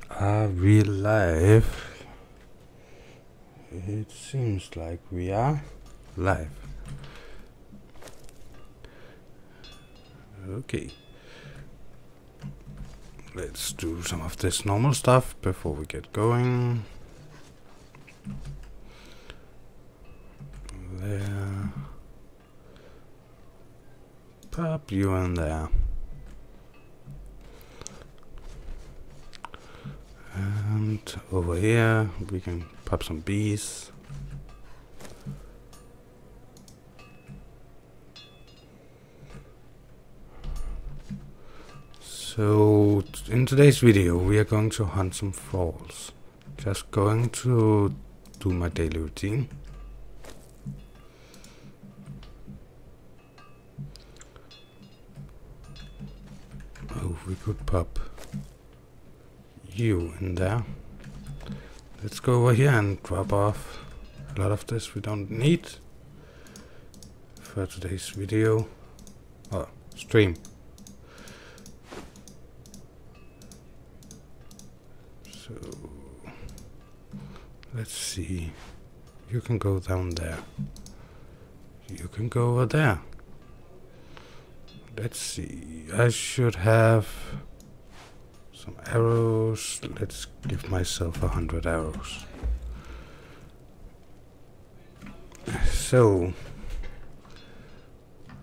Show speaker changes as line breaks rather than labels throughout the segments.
Are we live? It seems like we are live. Okay. Let's do some of this normal stuff before we get going. There. Pop you in there. And over here we can pop some bees. So in today's video we are going to hunt some tralls. Just going to do my daily routine. Oh, we could pop you in there. Let's go over here and drop off a lot of this we don't need for today's video or stream. So let's see. You can go down there. You can go over there. Let's see. I should have some arrows. Let's give myself 100 arrows. So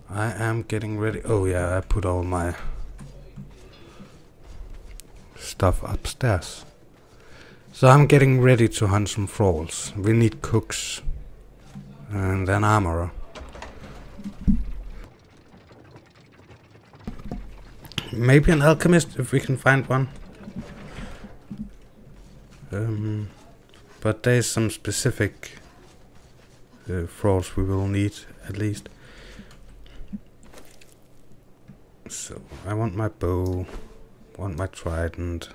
I am getting ready. Oh yeah, I put all my stuff upstairs. So I'm getting ready to hunt some tralls. We need cooks and an armorer. Maybe an alchemist if we can find one. But there's some specific thralls we will need at least. So I want my bow, want my trident,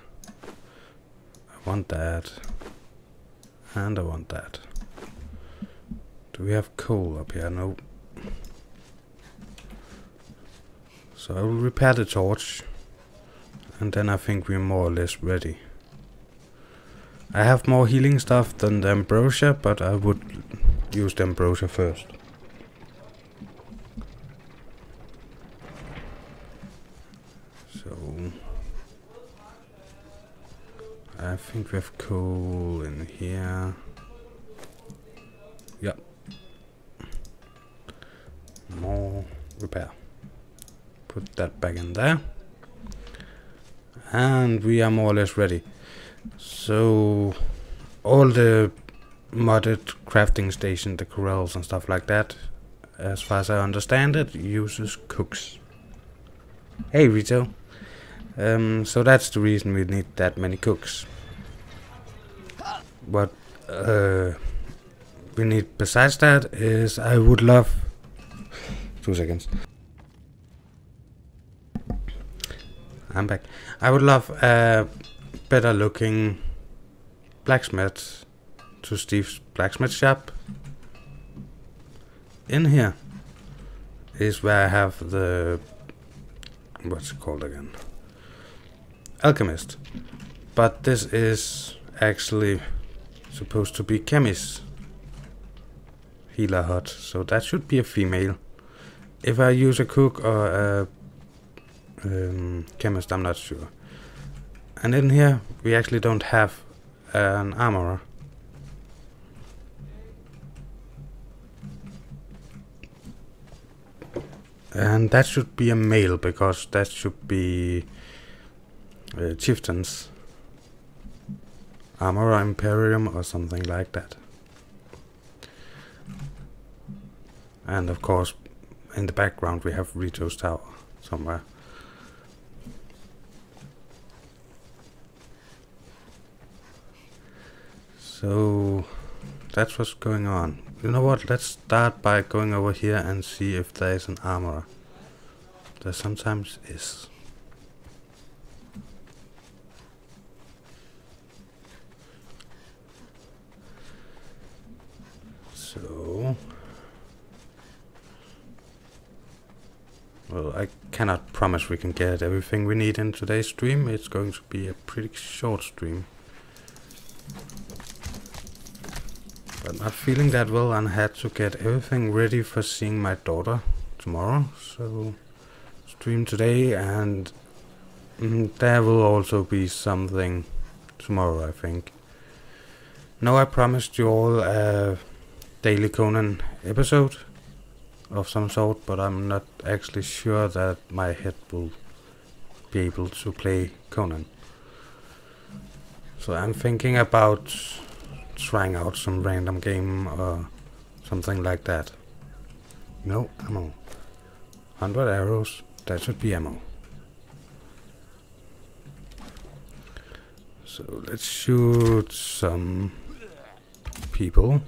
I want that, and I want that. Do we have coal up here? No. So I will repair the torch, and then I think we're more or less ready. I have more healing stuff than the ambrosia, but I would use the ambrosia first. So I think we have coal in here. Yep. More repair. Put that back in there. And we are more or less ready. So all the modded crafting station, the corrals and stuff like that, as far as I understand it, uses cooks. Hey Rito. So that's the reason we need that many cooks. What we need besides that is I would love 2 seconds. I'm back. I would love a better looking blacksmith to Steve's blacksmith shop. In here is where I have the, what's it called again? Alchemist. But this is actually supposed to be chemist healer hut, so that should be a female. If I use a cook or a chemist, I'm not sure. And in here we actually don't have an armorer. And that should be a male, because that should be chieftain's armorer imperium or something like that. And of course in the background we have Rito's tower somewhere. So that's what's going on. You know what, let's start by going over here and see if there is an armorer. There sometimes is. So Well, I cannot promise we can get everything we need in today's stream. It's going to be a pretty short stream. But not feeling that well and had to get everything ready for seeing my daughter tomorrow. So stream today, and there will also be something tomorrow, I think. Now I promised you all a daily Conan episode of some sort, but I'm not actually sure that my head will be able to play Conan. So I'm thinking about trying out some random game or something like that. No ammo. 100 arrows, that should be ammo. So let's shoot some people.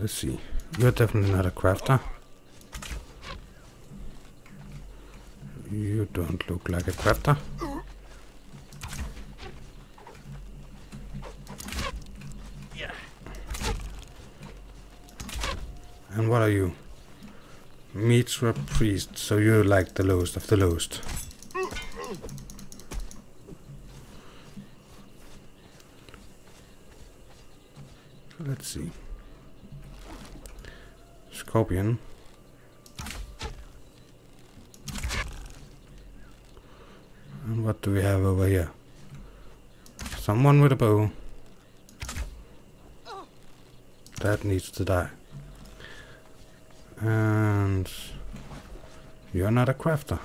Let's see. You're definitely not a crafter. You don't look like a crafter. And what are you? Mitra priest, so you're like the lowest of the lowest. Let's see. Scorpion. And what do we have over here? Someone with a bow. That needs to die. And you're not a crafter.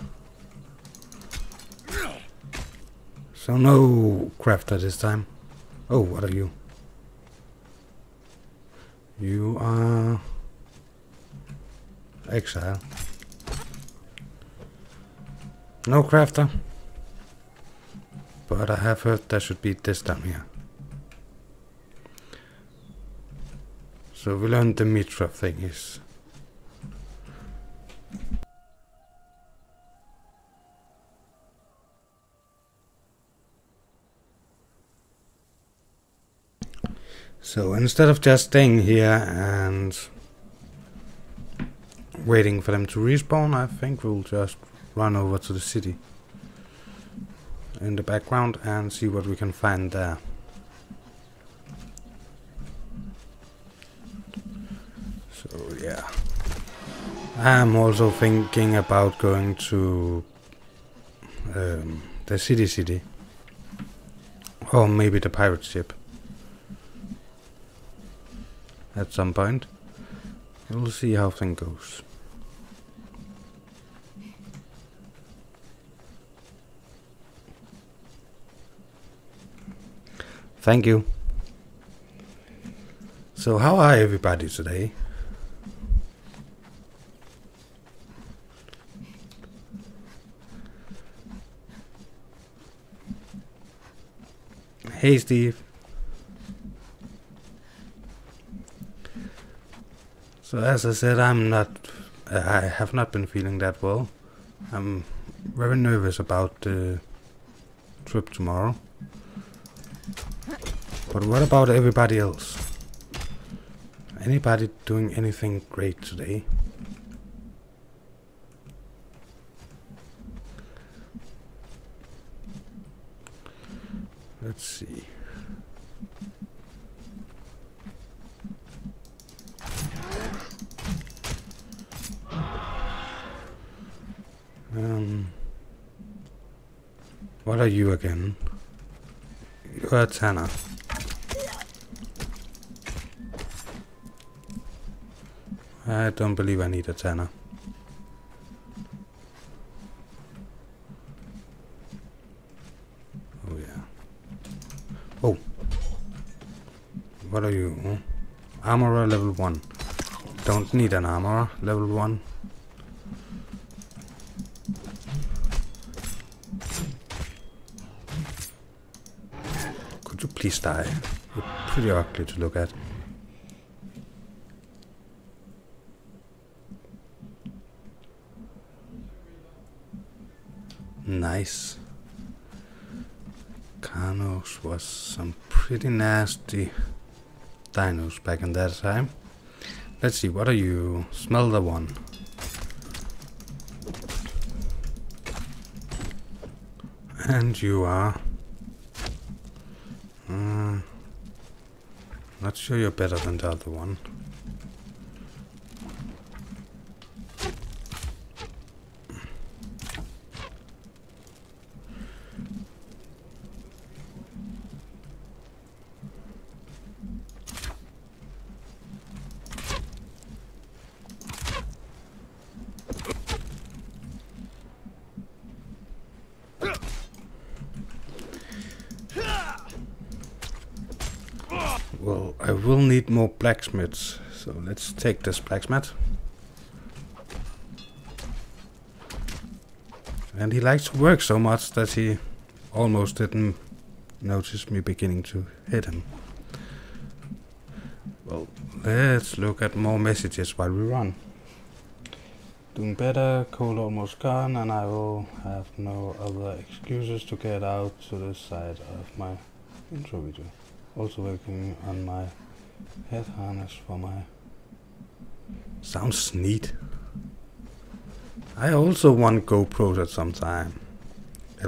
So no crafter this time. Oh, what are you? You are exile. No crafter. But I have heard there should be this down here. So we learned the Mitra thing is. So instead of just staying here and waiting for them to respawn, I think we'll just run over to the city in the background and see what we can find there. So yeah, I'm also thinking about going to the city, or maybe the pirate ship at some point. We'll see how things goes. Thank you. So how are everybody today? Hey Steve. So as I said, I have not been feeling that well. I'm very nervous about the trip tomorrow. But what about everybody else? Anybody doing anything great today? Let's see. What are you again? You're a tanner. I don't believe I need a tanner. Oh yeah. Oh. What are you? Armorer level 1. Don't need an armorer level 1. Could you please die? You're pretty ugly to look at. Nice. Carnos was some pretty nasty dinos back in that time. Let's see, what are you? Smelter 1. And you are... not sure you're better than the other one. Well, I will need more blacksmiths, so let's take this blacksmith. And he likes to work so much that he almost didn't notice me beginning to hit him. Well, let's look at more messages while we run. Doing better, cold almost gone, and I will have no other excuses to get out to the side of my intro video. Also working on my head harness for my... Sounds neat. I also want GoPros at some time.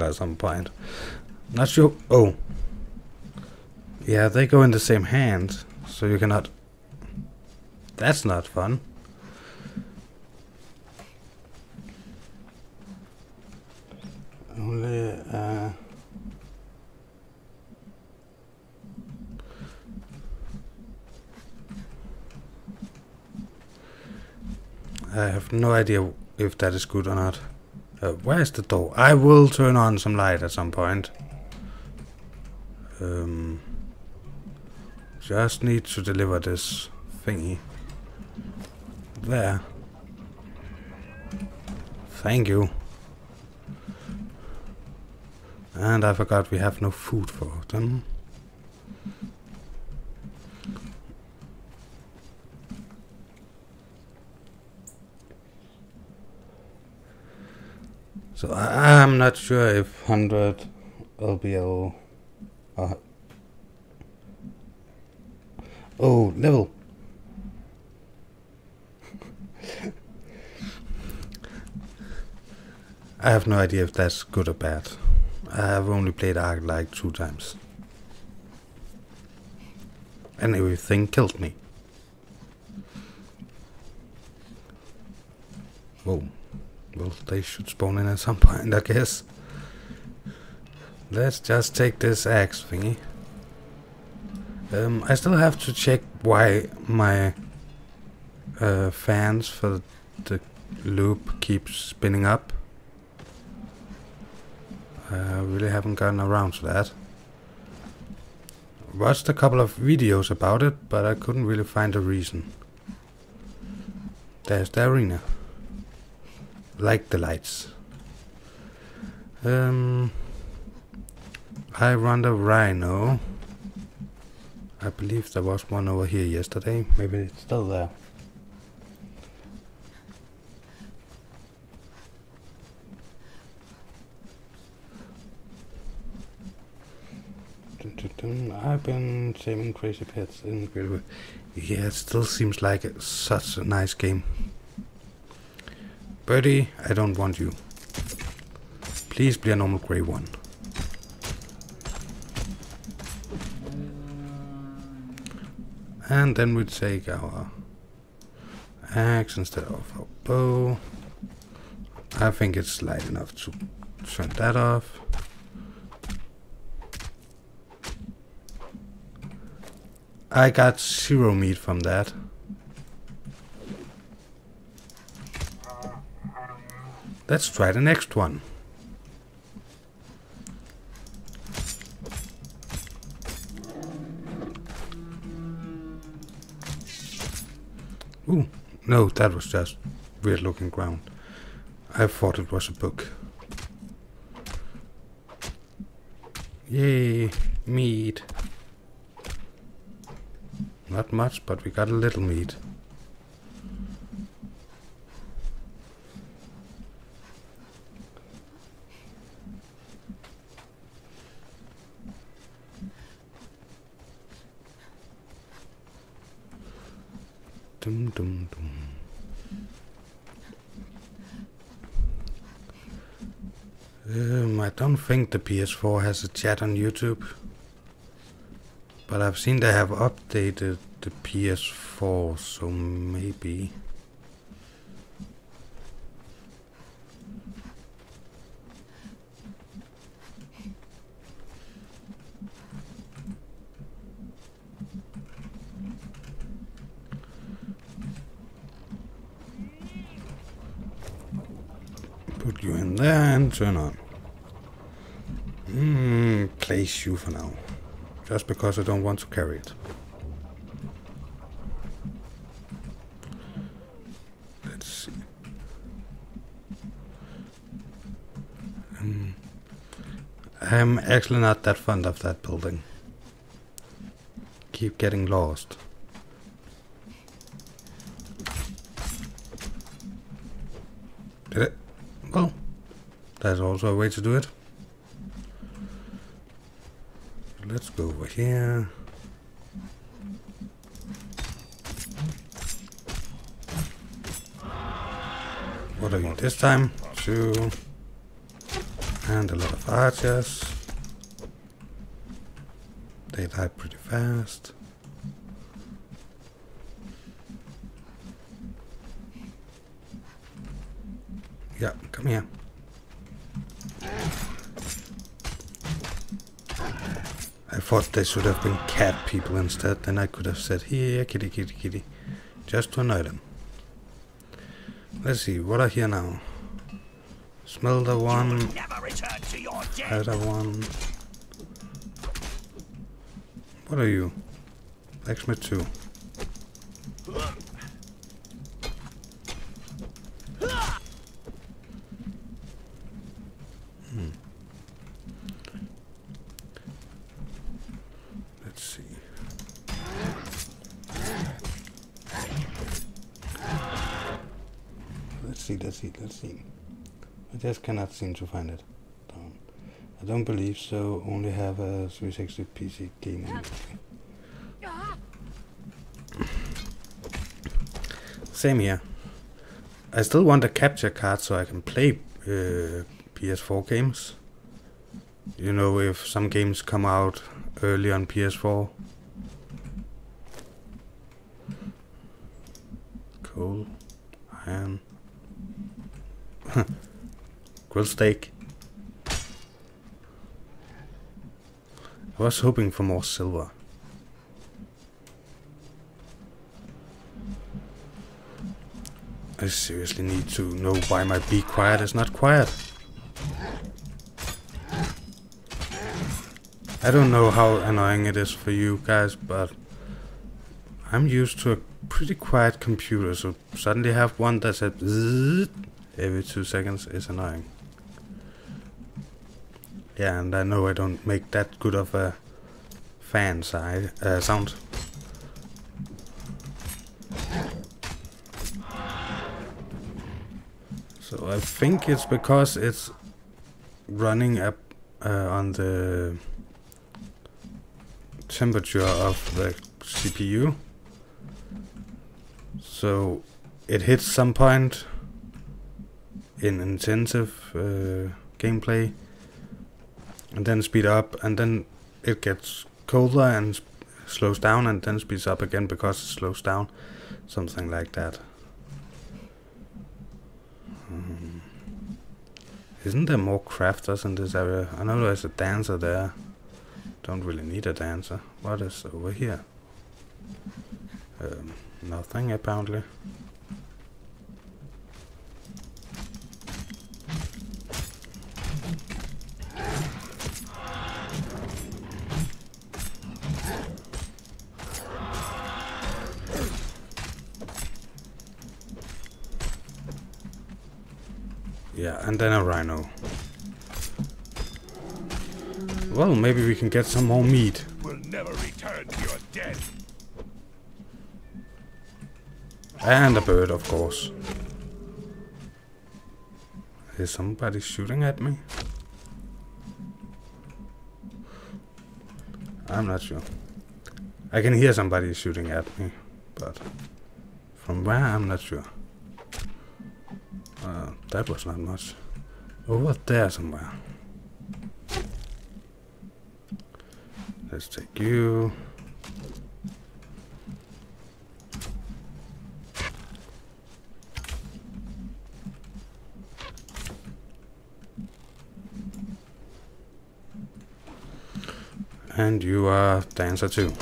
At some point. Not sure... Oh. Yeah, they go in the same hand, so you cannot... That's not fun. Only... I have no idea if that is good or not. Where is the door? I will turn on some light at some point. Just need to deliver this thingy. There. Thank you. And I forgot we have no food for them. So I'm not sure if 100 LBL... oh, level! I have no idea if that's good or bad. I have only played Ark like 2 times. And everything killed me. Whoa. Well, they should spawn in at some point, I guess. Let's just take this axe thingy. I still have to check why my fans for the loop keeps spinning up. I really haven't gotten around to that. Watched a couple of videos about it, but I couldn't really find a reason. There's the arena. Like the lights. I run the rhino. I believe there was one over here yesterday. Maybe it's still there. I've been saving crazy pets in Grillwood. Yeah, it still seems like such a nice game. Birdie, I don't want you. Please be a normal grey one. And then we take our axe instead of our bow. I think it's light enough to turn that off. I got 0 meat from that. Let's try the next one. Ooh, no, that was just weird looking ground. I thought it was a book. Yay, meat. Not much, but we got a little meat. Dum dum dum. I don't think the PS4 has a chat on YouTube, but I've seen they have updated the PS4, so maybe. Put you in there and turn on. Place you for now. Just because I don't want to carry it. Let's see. I'm actually not that fond of that building. Keep getting lost. Did it? Well, there's also a way to do it. Let's go over here. What are you this time? 2. And a lot of archers. They die pretty fast. Yeah, come here. I thought they should have been cat people instead, then I could have said, here, kitty, kitty, kitty, just to annoy them. Let's see, what are here now? Smelter 1, Spider 1. What are you? Blacksmith 2. Let's see. Let's see. I just cannot seem to find it. I don't believe so. Only have a 360 PC gaming. Same here. I still want a capture card so I can play PS4 games. You know, if some games come out early on PS4. Cool. Iron. Grilled steak. I was hoping for more silver. I seriously need to know why my Be Quiet is not quiet. I don't know how annoying it is for you guys, but I'm used to a pretty quiet computer, so suddenly have one that says zzz every 2 seconds is annoying. Yeah, and I know I don't make that good of a fan sound. So I think it's because it's running up on the temperature of the CPU. So it hits some point in intensive gameplay and then speed up, and then it gets colder and slows down and then speeds up again because it slows down. Something like that. Isn't there more crafters in this area? I know there's a dancer there. Don't really need a dancer. What is over here? Nothing apparently. Yeah, and then a rhino. Well, maybe we can get some more meat.
We'll never return to your den.
And a bird, of course. Is somebody shooting at me? I'm not sure. I can hear somebody shooting at me, but From where? I'm not sure. That was not much. Over there somewhere. Let's take you. And you are dancer too.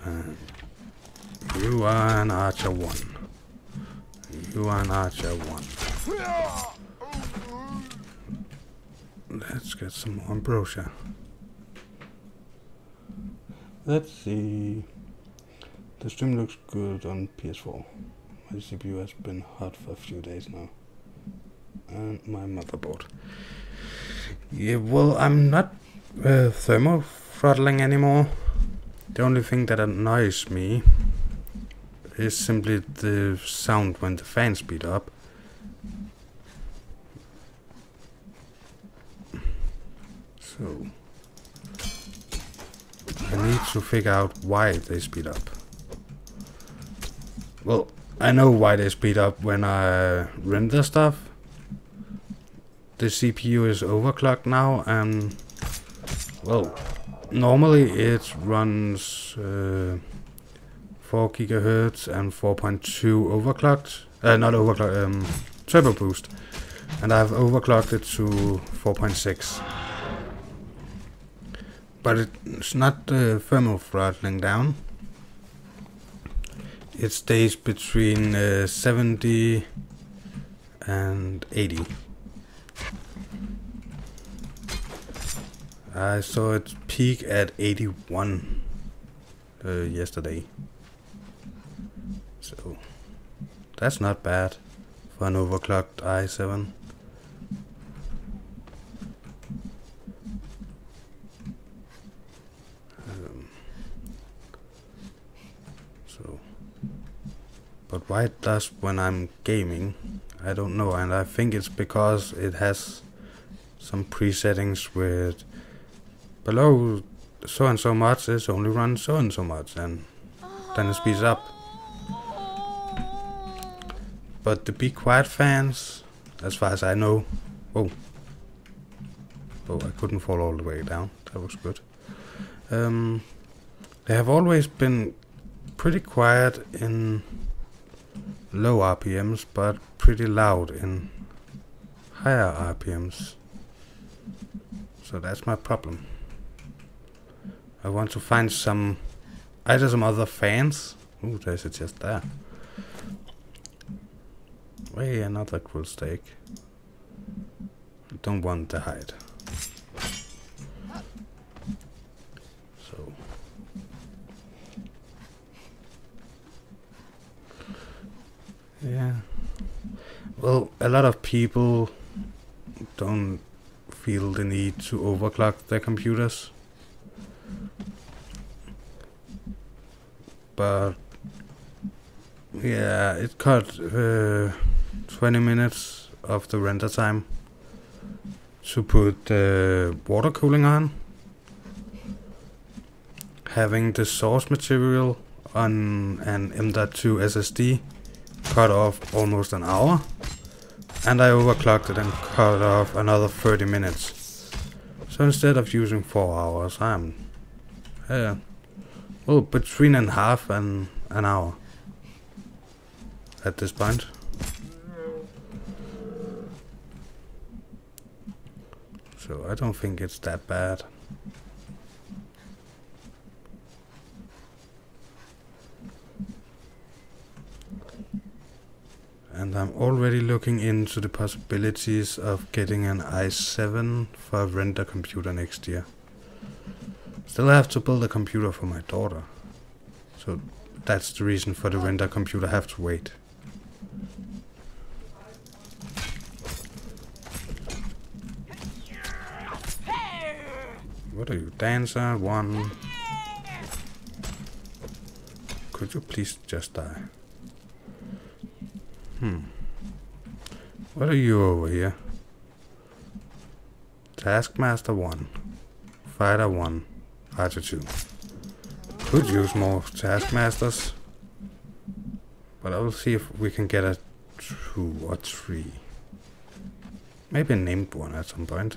And you are an archer 1. You are an archer 1. Let's get some more ambrosia. Let's see. The stream looks good on PS4. My CPU has been hot for a few days now. And my motherboard. Yeah, well, I'm not thermal throttling anymore. The only thing that annoys me is simply the sound when the fan speed up. So I need to figure out why they speed up. Well, I know why they speed up when I render stuff. The CPU is overclocked now, and well, normally it runs 4 gigahertz and 4.2 overclocked. Not overclocked, turbo boost, and I've overclocked it to 4.6. But it's not thermal throttling down. It stays between 70 and 80. I saw it peak at 81 yesterday. So that's not bad for an overclocked i7. But why it does when I'm gaming, I don't know, and I think it's because it has some presettings with below so and so much is only run so and so much, and then it speeds up. But the Be Quiet fans, as far as I know, oh, I couldn't fall all the way down. That was good. They have always been pretty quiet in low RPMs, but pretty loud in higher RPMs. So that's my problem. I want to find either some other fans. Ooh, there's a chest there. Hey, another cool steak. I don't want the hide. So yeah. Well, a lot of people don't feel the need to overclock their computers. But yeah, it cut 20 minutes of the render time to put water cooling on. Having the source material on an M.2 SSD cut off almost an hour, and I overclocked it and cut off another 30 minutes. So instead of using 4 hours, I'm well, between and a half and an hour at this point. So I don't think it's that bad. And I'm already looking into the possibilities of getting an i7 for a render computer next year. Still have to build a computer for my daughter. So that's the reason for the render computer. I have to wait. What are you, dancer? 1. Could you please just die? What are you over here? Taskmaster 1. Fighter 1. Archer 2. Could use more taskmasters, but I will see if we can get a 2 or 3. Maybe a named one at some point.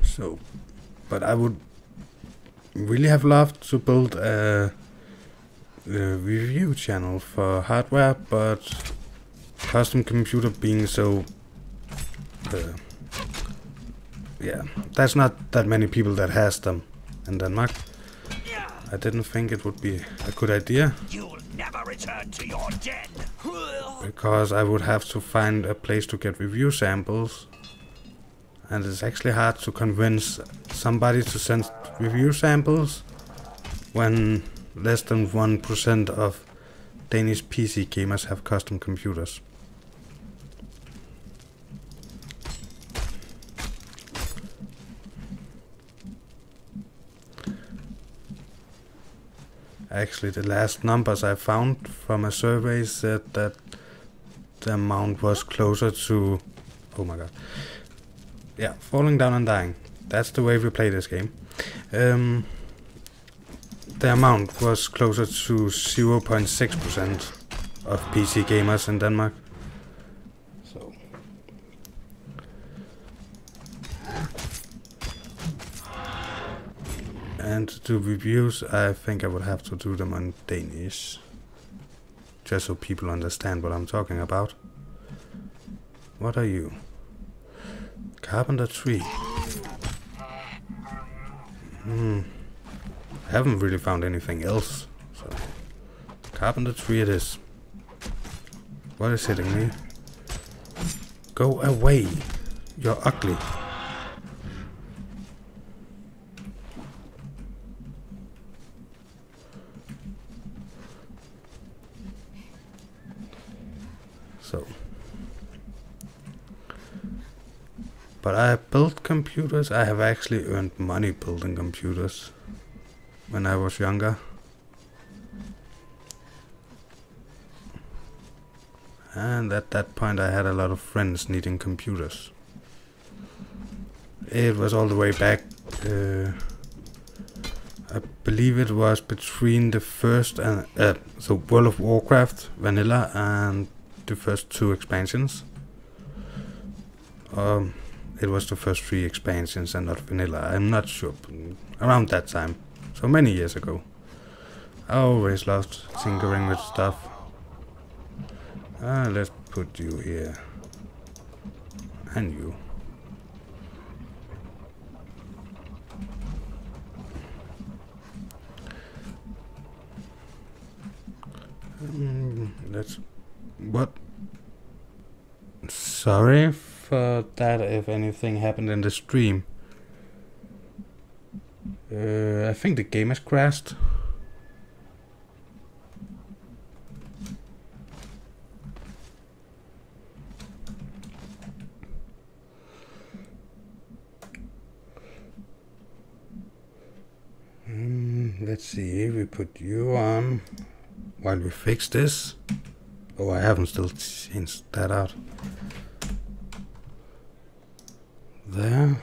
So, but I would really have loved to build a review channel for hardware, but custom computer being so yeah, there's not that many people that has them in Denmark. I didn't think it would be a good idea.
You'll never return to your den.
Because I would have to find a place to get review samples. And it's actually hard to convince somebody to send review samples when less than 1% of Danish PC gamers have custom computers. Actually, the last numbers I found from a survey said that the amount was closer to... Oh my god. Yeah, falling down and dying. That's the way we play this game. The amount was closer to 0.6% of PC gamers in Denmark. So. And to do reviews, I think I would have to do them on Danish. Just so people understand what I'm talking about. What are you? Carpenter tree. I haven't really found anything else. So, carpenter tree it is. What is hitting me? Go away. You're ugly. So. But I built computers. I have actually earned money building computers when I was younger. And at that point I had a lot of friends needing computers. It was all the way back, I believe it was between the first and so World of Warcraft vanilla and the first 2 expansions. It was the first 3 expansions and not vanilla. I'm not sure. Around that time. So many years ago. I always loved tinkering with stuff. Let's put you here. And you. Let's... What? Sorry for that if anything happened in the stream. I think the game has crashed. Let's see, we put you on while we fix this. Oh, I haven't still changed that out. There.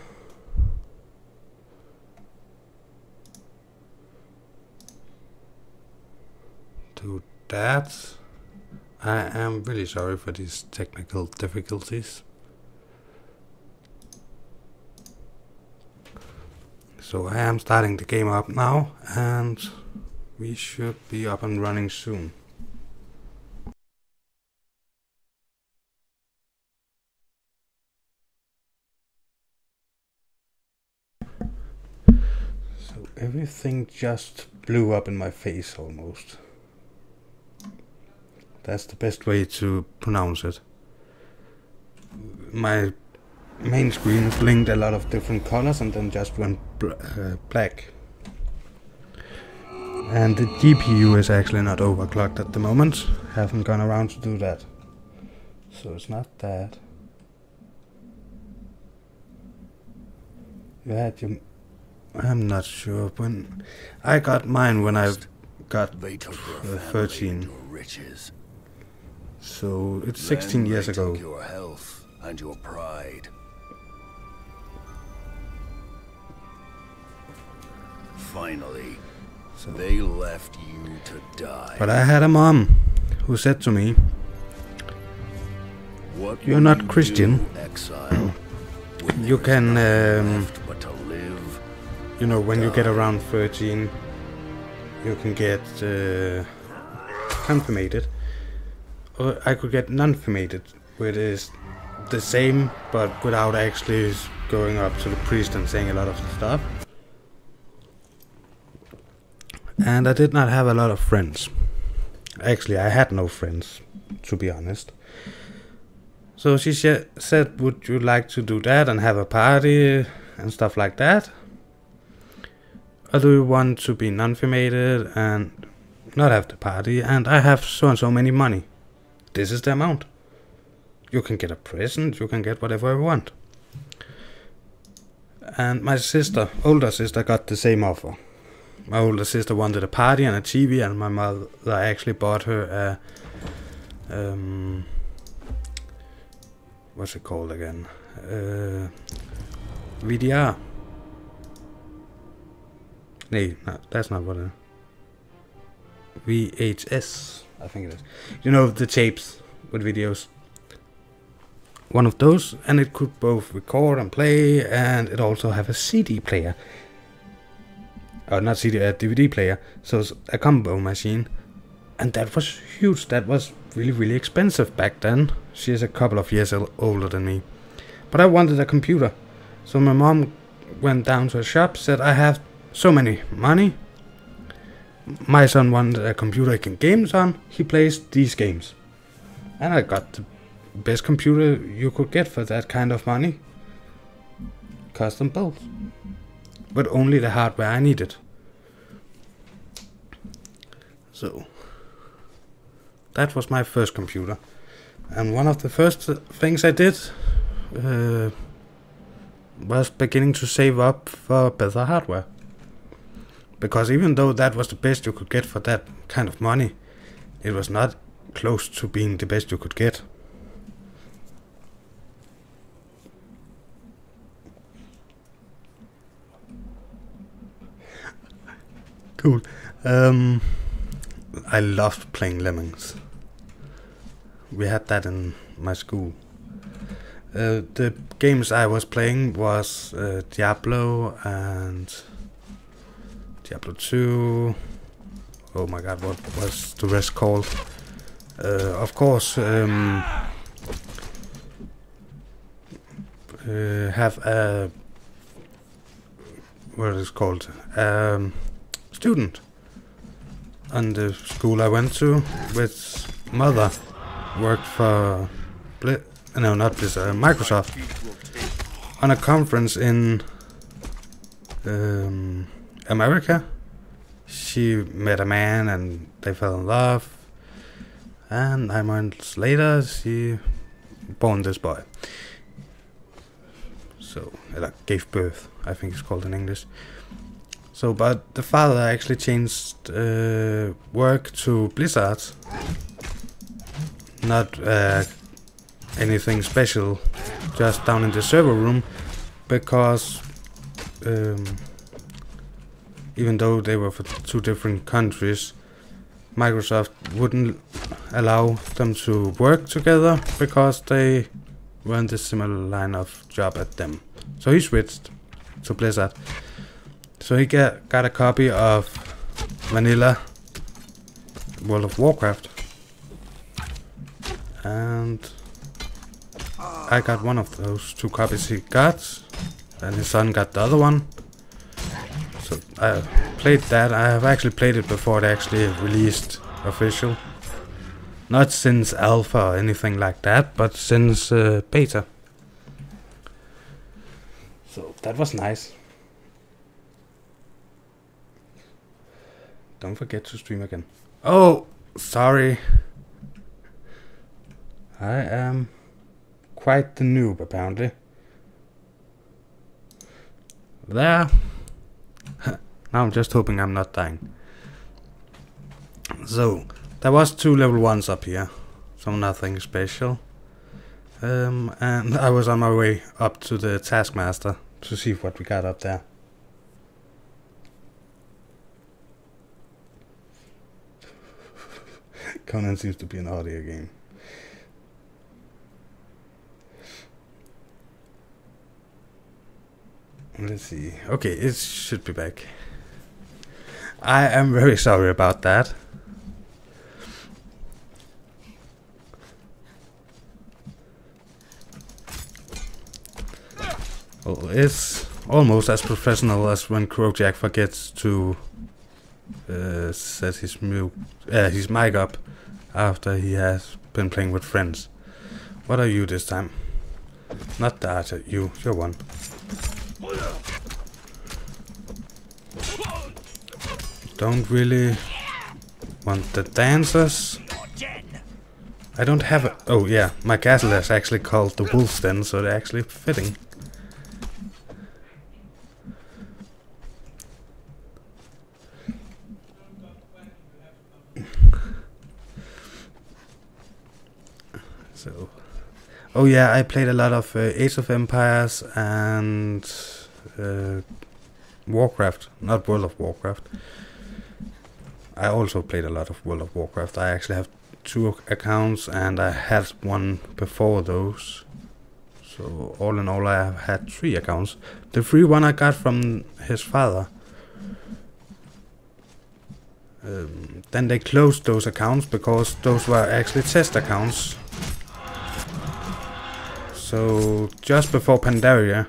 Do that. I am really sorry for these technical difficulties. So I am starting the game up now, and we should be up and running soon. So everything just blew up in my face almost. That's the best way to pronounce it. My main screen blinked a lot of different colors and then just went black. And the GPU is actually not overclocked at the moment. Haven't gone around to do that. So it's not that. You had your... I'm not sure when... I got mine when I got
They took your
13.
your riches.
So it's 16
Then
years
they
ago.
took your health and your pride. Finally,
So,
they left you to die.
but I had a mom who said to me,
What
"You're
will
not
you
Christian.
do, exile, when
You
there is
can,
nothing left but to live?"
you know, when you get around 13, you can get confirmated. Or I could get non-confirmated, which is the same, but without actually going up to the priest and saying a lot of stuff. And I did not have a lot of friends. Actually, I had no friends, to be honest. So she said, would you like to do that and have a party and stuff like that? Or do you want to be non-cremated and not have the party? And I have so and so many money. This is the amount. You can get a present, you can get whatever you want. And my sister, older sister, got the same offer. My older sister wanted a party and a TV, and my mother actually bought her a what's it called again? VDR. No, that's not what it is. VHS, I think it is. You know, the tapes with videos. One of those, and it could both record and play, and it also have a CD player. Or not CD, a DVD player. So it's a combo machine. And that was huge. That was really, really expensive back then. She is a couple of years older than me. But I wanted a computer. So my mom went down to a shop, said, I have so many money. My son wanted a computer he can games on. He plays these games. And I got the best computer you could get for that kind of money. Custom built. But only the hardware I needed. So that was my first computer. And one of the first things I did was beginning to save up for better hardware. Because even though that was the best you could get for that kind of money, it was not close to being the best you could get. Cool. I loved playing Lemmings. We had that in my school. The games I was playing was Diablo and Diablo 2. Oh my god, what was the rest called? Of course, have a... what is it called? Student on the school I went to, with mother worked for Microsoft on a conference in America. She met a man and they fell in love, and 9 months later she born this boy. So, gave birth, I think it's called in English. So, but the father actually changed work to Blizzard. Not anything special, just down in the server room, because even though they were for 2 different countries, Microsoft wouldn't allow them to work together because they were in the similar line of job at them. So he switched to Blizzard. So he got a copy of Vanilla World of Warcraft, and I got one of those 2 copies he got, and his son got the other one. So I played that. I have actually played it before it actually released official. Not since alpha or anything like that, but since beta. So that was nice. Don't forget to stream again. Oh, sorry. I am quite the noob, apparently. there. Now I'm just hoping I'm not dying. So, there was 2 level 1s up here. So nothing special. And I was on my way up to the Taskmaster to see what we got up there. Conan seems to be an audio game. Let's see. Okay, it should be back. I am very sorry about that. Well, it's almost as professional as when Crojack forgets to set his mic up after he has been playing with friends. What are you this time? Not that, you're one. Don't really want the dancers. I don't have a... Oh yeah, my castle is actually called the Wolf's Den, so they're actually fitting. So... Oh yeah, I played a lot of Age of Empires and Warcraft, not World of Warcraft. I also played a lot of World of Warcraft. I actually have 2 accounts and I had one before those. So all in all I have had 3 accounts. The free one I got from his father. Then they closed those accounts because those were actually test accounts. So just before Pandaria,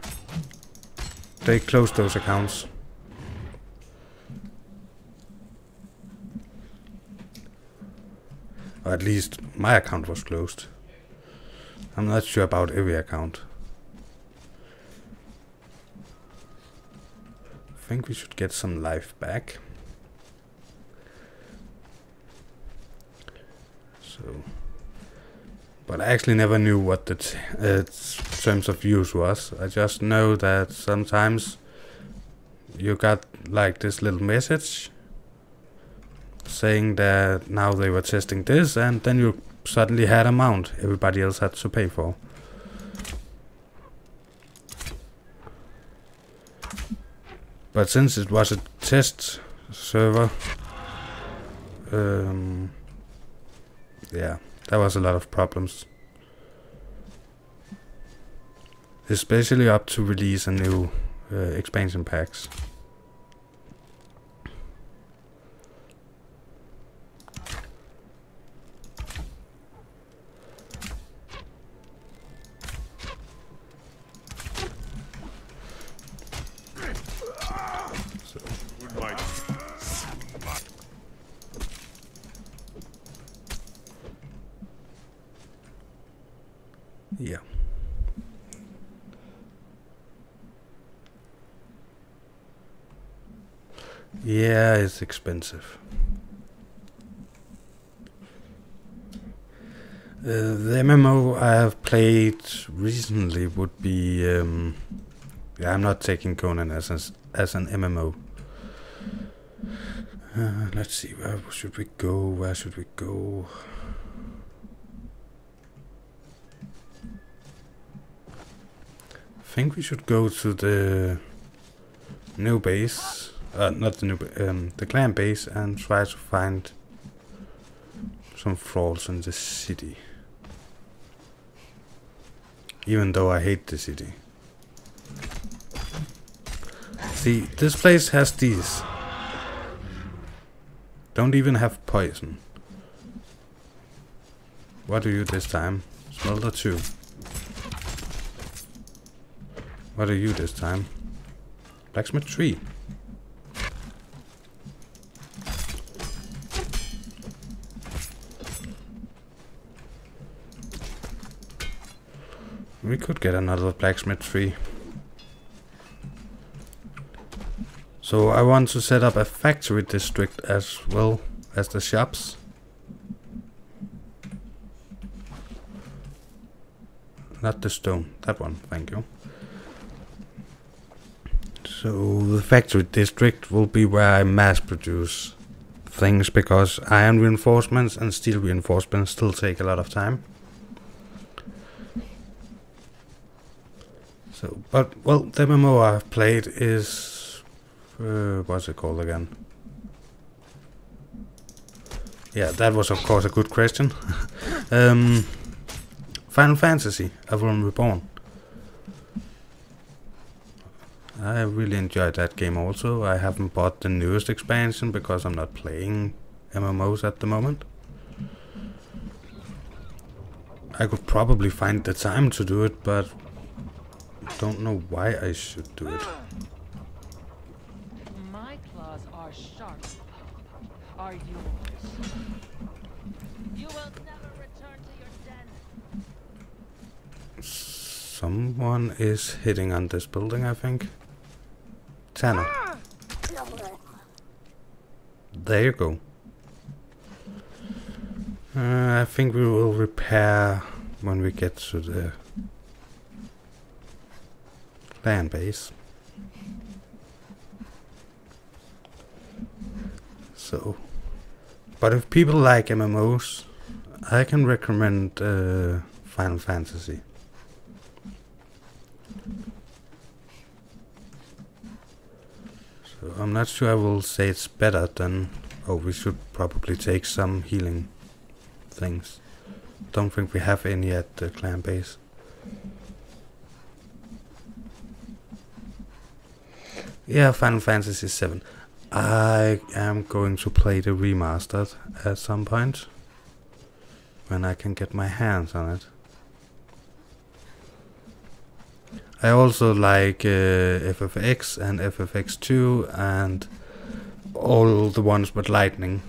they closed those accounts. Or at least my account was closed. I'm not sure about every account. I think we should get some life back. So... But I actually never knew what the terms of use was. I just know that sometimes you got like this little message saying that now they were testing this, and then you suddenly had an amount everybody else had to pay for. But since it was a test server, yeah, there was a lot of problems. Especially up to release a new expansion packs. Yeah. Yeah, it's expensive. The MMO I have played recently would be... yeah, I'm not taking Conan as an MMO. Let's see, where should we go? Where should we go? I think we should go to the new base, not the new, the clan base, and try to find some tralls in the city. Even though I hate the city. See, this place has these. Don't even have poison. What do you this time? Smelter 2. What are you this time? Blacksmith 3. We could get another blacksmith 3. So I want to set up a factory district as well as the shops. Not the stone, that one, thank you. So the factory district will be where I mass produce things, because iron reinforcements and steel reinforcements still take a lot of time. So, but well, the MMO I've played is what's it called again? Yeah, that was of course a good question. Final Fantasy: A Realm Reborn. I really enjoyed that game also. I haven't bought the newest expansion because I'm not playing MMOs at the moment. I could probably find the time to do it, but don't know why I should do it.
My claws are sharp. Are yours? You will never return to your den.
Someone is hitting on this building, I think. Tanner. There you go. I think we will repair when we get to the clan base. So, but if people like MMOs, I can recommend Final Fantasy. So I'm not sure I will say it's better than... Oh, we should probably take some healing things. Don't think we have any at the clan base. Yeah, Final Fantasy 7. I am going to play the remastered at some point, when I can get my hands on it. I also like FFX and FFX2 and all the ones with lightning.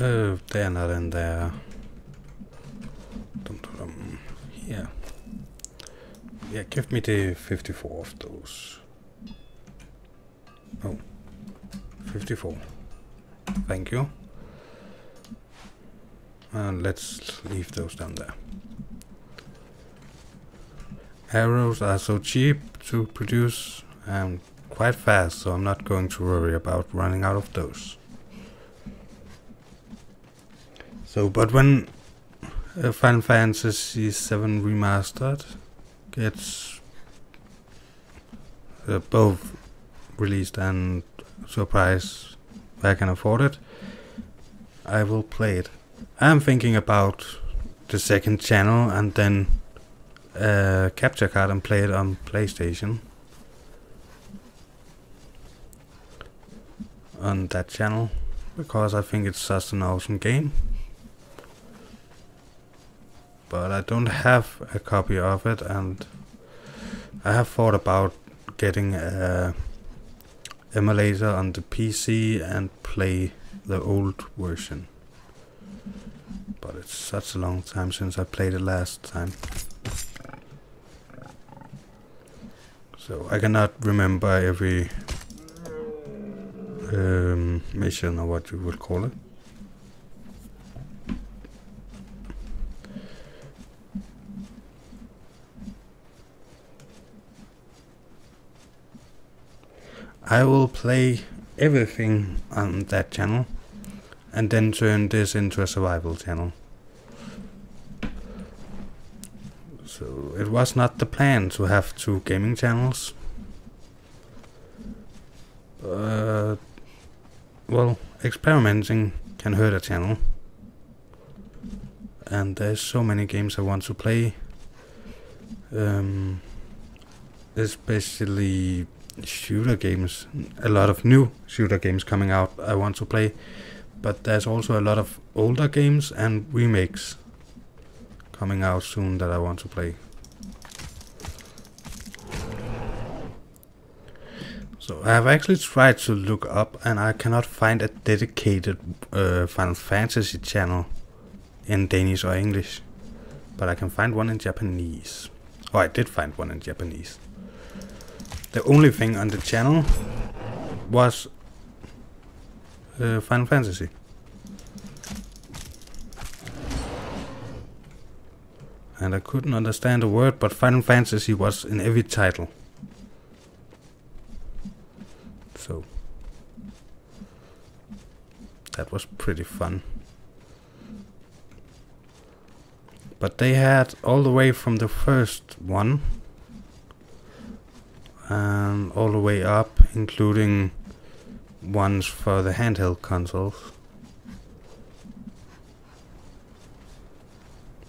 Oh, they're not in there. Here. Yeah, give me the 54 of those. Oh, 54. Thank you. And let's leave those down there. Arrows are so cheap to produce and quite fast, so I'm not going to worry about running out of those. So, but when Final Fantasy 7 Remastered gets both released and surprise, I can afford it, I will play it. I'm thinking about the second channel and then capture card and play it on PlayStation. On that channel, because I think it's such an awesome game. But I don't have a copy of it, and I have thought about getting a emulator on the PC and play the old version. But it's such a long time since I played it last time. So I cannot remember every mission or what you would call it. I will play everything on that channel and then turn this into a survival channel. So it was not the plan to have 2 gaming channels. But well, experimenting can hurt a channel. And there's so many games I want to play. Especially shooter games, a lot of new shooter games coming out I want to play, but there's also a lot of older games and remakes coming out soon that I want to play. So I have actually tried to look up and I cannot find a dedicated Final Fantasy channel in Danish or English, but I can find one in Japanese. Oh, I did find one in Japanese. The only thing on the channel was Final Fantasy. and I couldn't understand a word, but Final Fantasy was in every title. So that was pretty fun. But they had all the way from the first one and all the way up, including ones for the handheld consoles.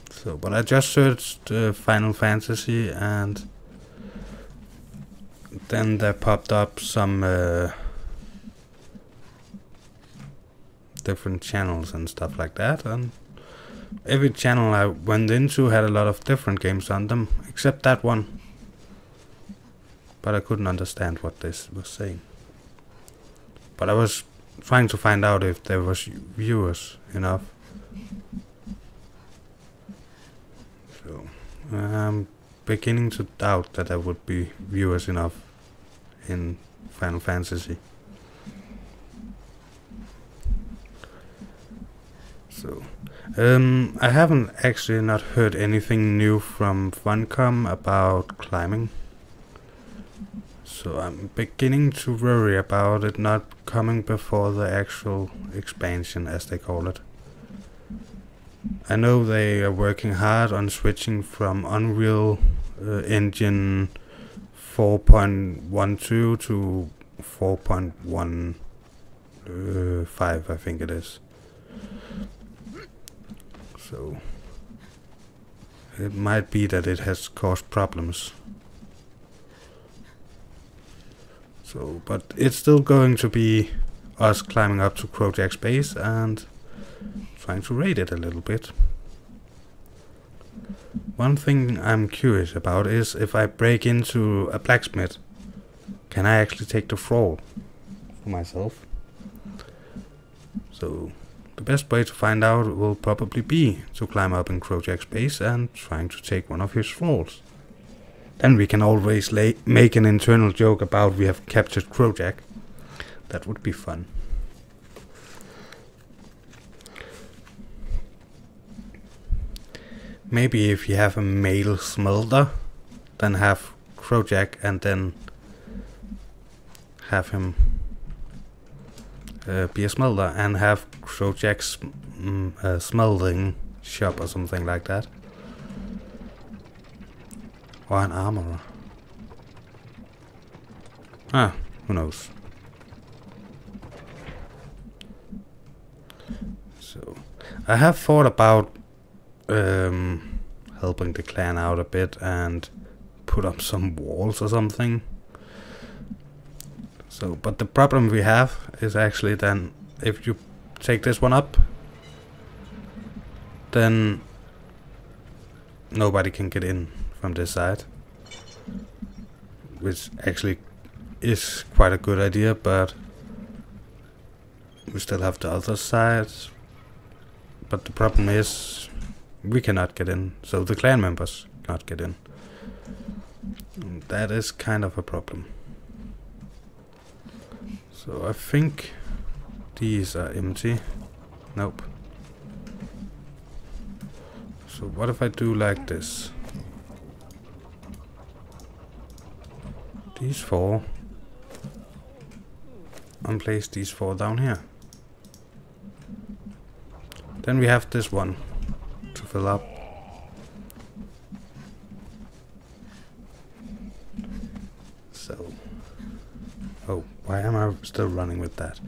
So, but I just searched Final Fantasy, and then there popped up some different channels and stuff like that, and every channel I went into had a lot of different games on them, except that one. But I couldn't understand what this was saying. But I was trying to find out if there was viewers enough. So I'm beginning to doubt that there would be viewers enough in Final Fantasy. So I haven't actually not heard anything new from Funcom about climbing. So I'm beginning to worry about it not coming before the actual expansion, as they call it. I know they are working hard on switching from Unreal Engine 4.12 to 4.15, I think it is. So it might be that it has caused problems. So, but it's still going to be us climbing up to Crojack's base and trying to raid it a little bit. One thing I'm curious about is if I break into a blacksmith, can I actually take the thrall for myself? So the best way to find out will probably be to climb up in Crojack's base and trying to take one of his thralls. Then we can always make an internal joke about we have captured Crojack. That would be fun. Maybe if you have a male smelter, then have Crojack and then have him be a smelter and have Crojack's smelting shop or something like that. Or an armorer. Ah, who knows. So, I have thought about helping the clan out a bit and put up some walls or something. So, but the problem we have is actually then if you take this one up, then nobody can get in from this side, which actually is quite a good idea, but we still have the other side. But the problem is we cannot get in, so the clan members cannot get in. And that is kind of a problem. So I think these are empty. Nope. So what if I do like this? These four. And place these four down here. Then we have this one to fill up. So, oh, why am I still running with that?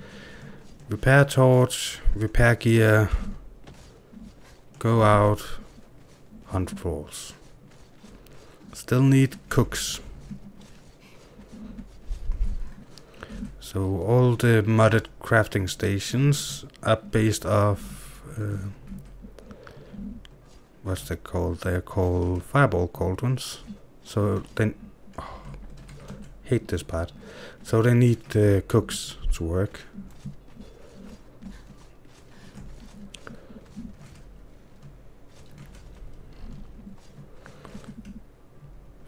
Repair torch, repair gear, go out, hunt trolls. Still need cooks. So all the modded crafting stations are based off what's they called? They're called fireball cauldrons. So then, oh, hate this part. So they need cooks to work.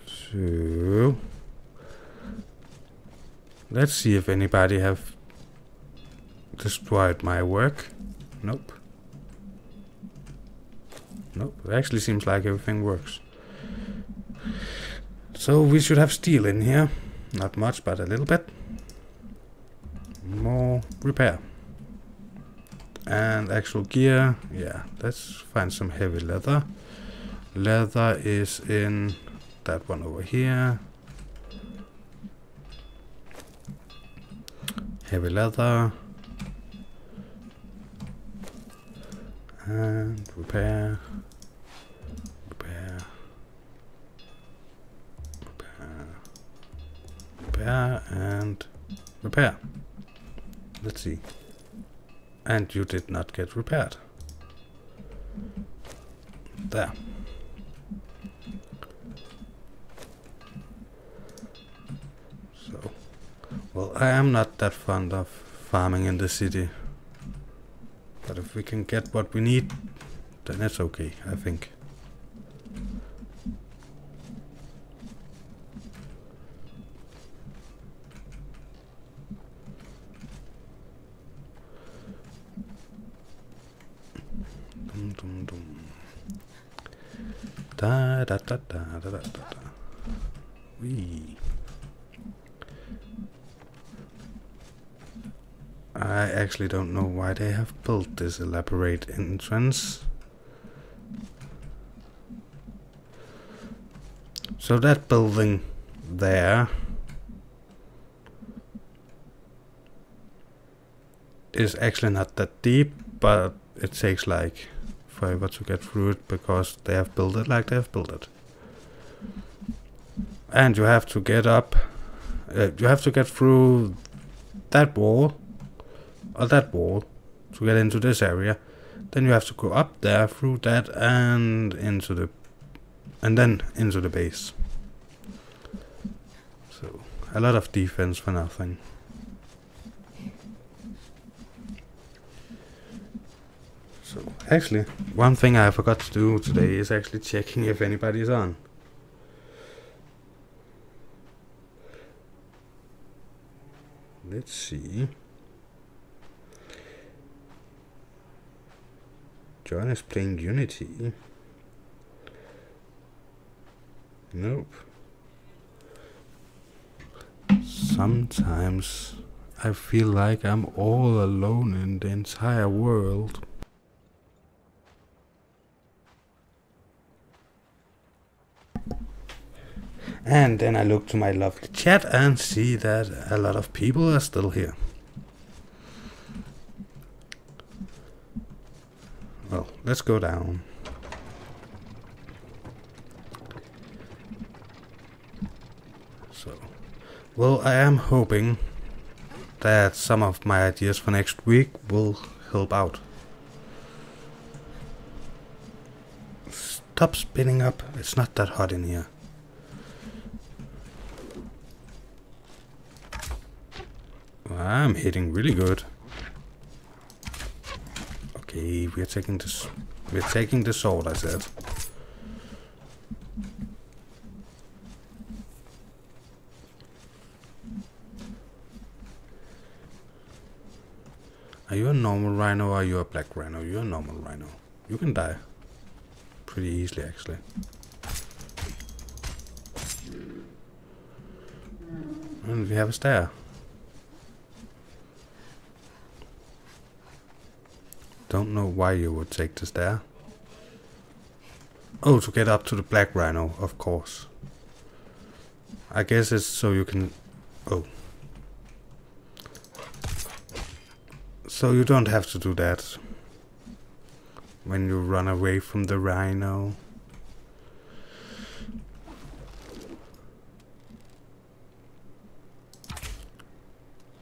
So let's see if anybody have destroyed my work. Nope. Nope, it actually seems like everything works. So we should have steel in here. Not much, but a little bit. More repair. And actual gear. Yeah, let's find some heavy leather. Leather is in that one over here. Heavy leather. And repair. Repair. Repair. Repair and repair. Let's see. And you did not get repaired. There. So, well, I am not that fond of farming in the city. But if we can get what we need, then it's okay, I think. Dum dum dum. Da da da da da da da. Wee. I actually don't know why they have built this elaborate entrance. So that building there is actually not that deep, but it takes like forever to get through it because they have built it like they have built it. And you have to get up, you have to get through that wall. Or that wall to get into this area. Then you have to go up there through that and into the then into the base. So a lot of defense for nothing. So actually, one thing I forgot to do today is actually checking if anybody's on. Let's see. John is playing Unity. Nope. Sometimes I feel like I'm all alone in the entire world. And then I look to my lovely chat and see that a lot of people are still here. Well, let's go down. So, well, I am hoping that some of my ideas for next week will help out. Stop spinning up. It's not that hot in here. I'm hitting really good. Okay, we're taking this. We're taking the sword, I said. Are you a normal rhino or are you a black rhino? You're a normal rhino. You can die pretty easily, actually. And we have a stair. Don't know why you would take the stair. Oh, to get up to the black rhino, of course. I guess it's so you can... Oh. So you don't have to do that when you run away from the rhino.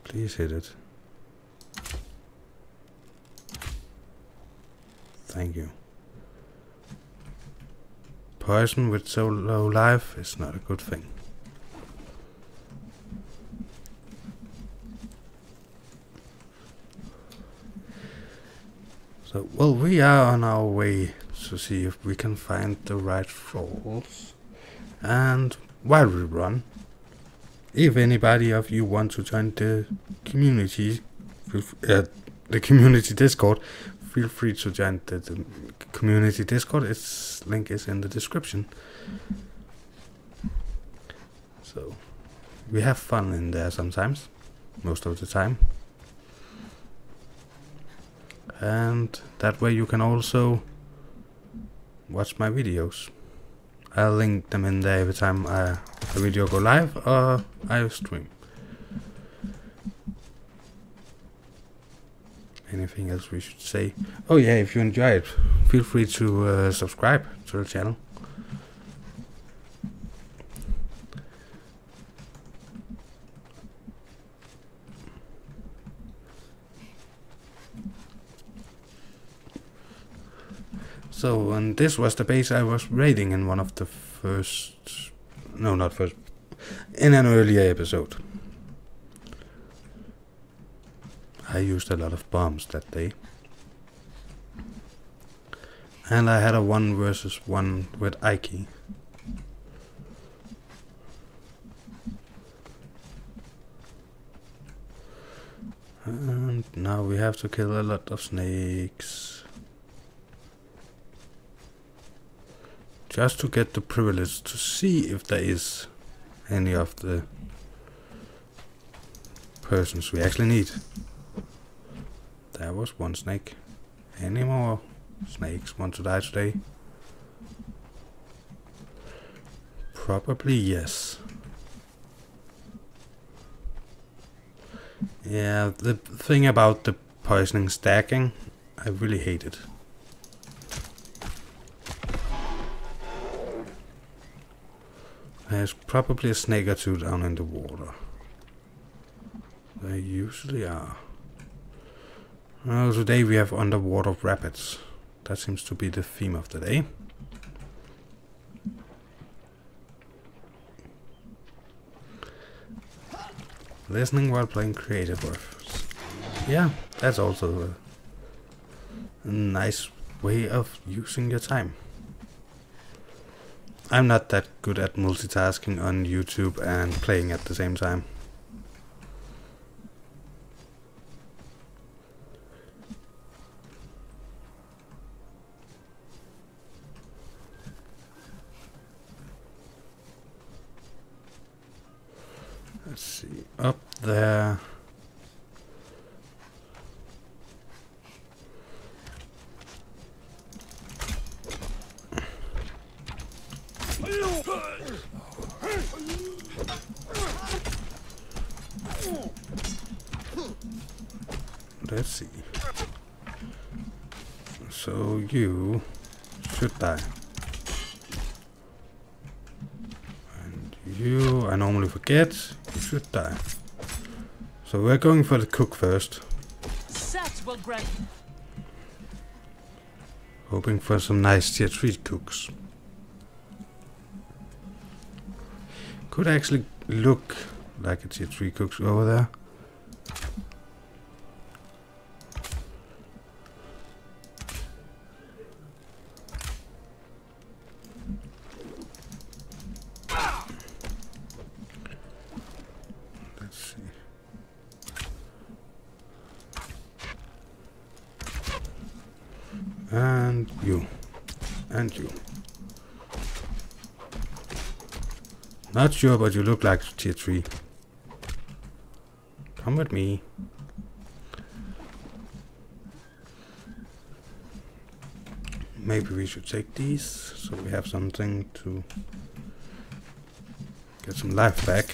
Please hit it. Thank you. Poison with so low life is not a good thing. So, well, we are on our way to see if we can find the right trolls. And while we run, if anybody of you want to join the community, the community Discord, feel free to join the community Discord. Its link is in the description. So we have fun in there sometimes, most of the time. And that way you can also watch my videos. I'll link them in there every time a video go live or I stream. Anything else we should say? Oh yeah, if you enjoy it, feel free to subscribe to the channel. So, and this was the base I was raiding in one of the first... No, not first. In an earlier episode. I used a lot of bombs that day. And I had a 1 versus 1 with Ike. And now we have to kill a lot of snakes. Just to get the privilege to see if there is any of the persons we actually need. There was 1 snake. Any more snakes want to die today? Probably yes. Yeah, the thing about the poisoning stacking, I really hate it. There's probably a snake or 2 down in the water. There usually are. Well, today we have underwater rapids. That seems to be the theme of the day. Listening while playing creative works. Yeah, that's also a nice way of using your time. I'm not that good at multitasking on YouTube and playing at the same time. Let's see, up there. Let's see. So you should die. And you, I normally forget, you should die. So we're going for the cook first.
Set will grant.
Hoping for some nice tier 3 cooks. Could actually look like a tier 3 cooks over there. Let's see. And you. And you. Not sure, but you look like tier 3. Come with me. Maybe we should take these, so we have something to get some life back.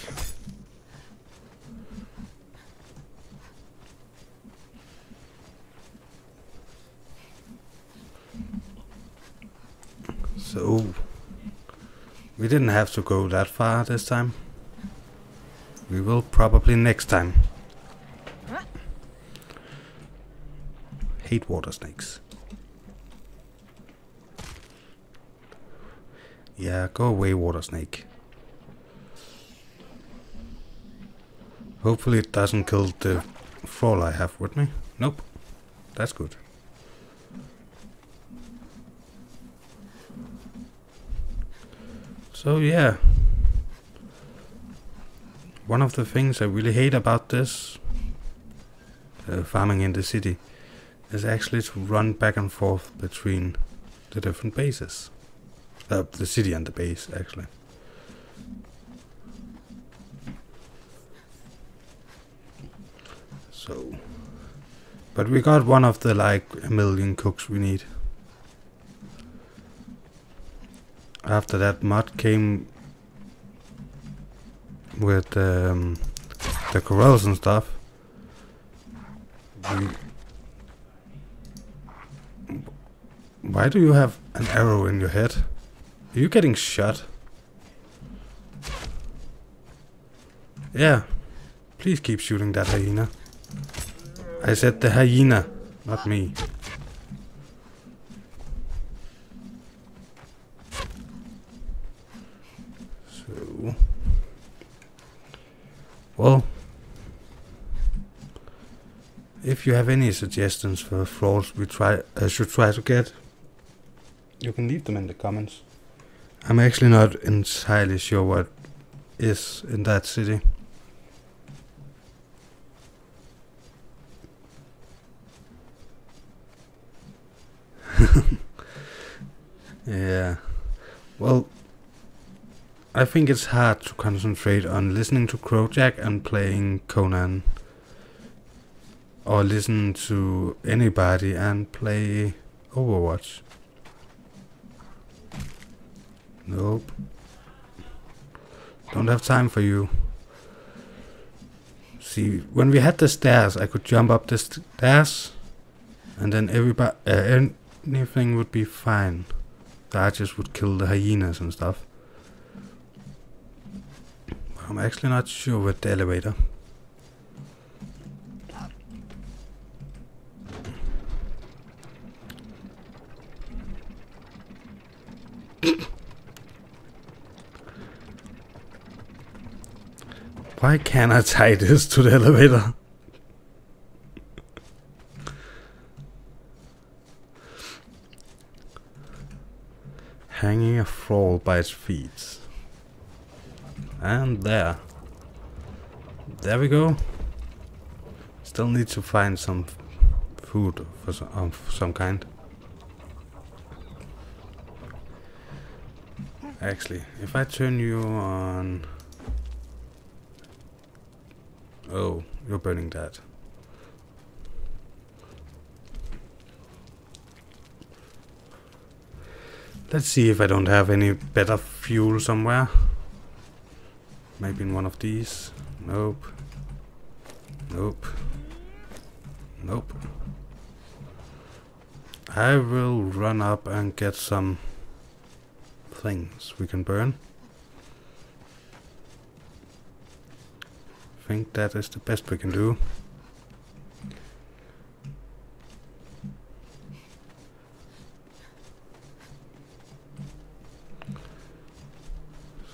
So we didn't have to go that far this time. We will probably next time. Hate water snakes. Yeah, go away, water snake. Hopefully it doesn't kill the thrall I have with me. Nope. That's good. So yeah, one of the things I really hate about this farming in the city is actually to run back and forth between the different bases. The city and the base, actually. So, but we got one of the like a million cooks we need. After that mod came with the corrals and stuff. Why do you have an arrow in your head? Are you getting shot? Yeah, please keep shooting that hyena. I said the hyena, not me. So, well, if you have any suggestions for thralls we should try to get, you can leave them in the comments. I'm actually not entirely sure what is in that city. Yeah, well, I think it's hard to concentrate on listening to Crowjack and playing Conan, or listen to anybody and play Overwatch. Nope. Don't have time for you. See, when we had the stairs, I could jump up the stairs, and then anything would be fine. The archers would kill the hyenas and stuff. But I'm actually not sure with the elevator. Why can't I tie this to the elevator? Hanging a thrall by its feet. And there. There we go. Still need to find some food of some kind. Actually, if I turn you on... Oh, you're burning that. Let's see if I don't have any better fuel somewhere. Maybe in one of these. Nope. Nope. Nope. I will run up and get some things we can burn. I think that is the best we can do.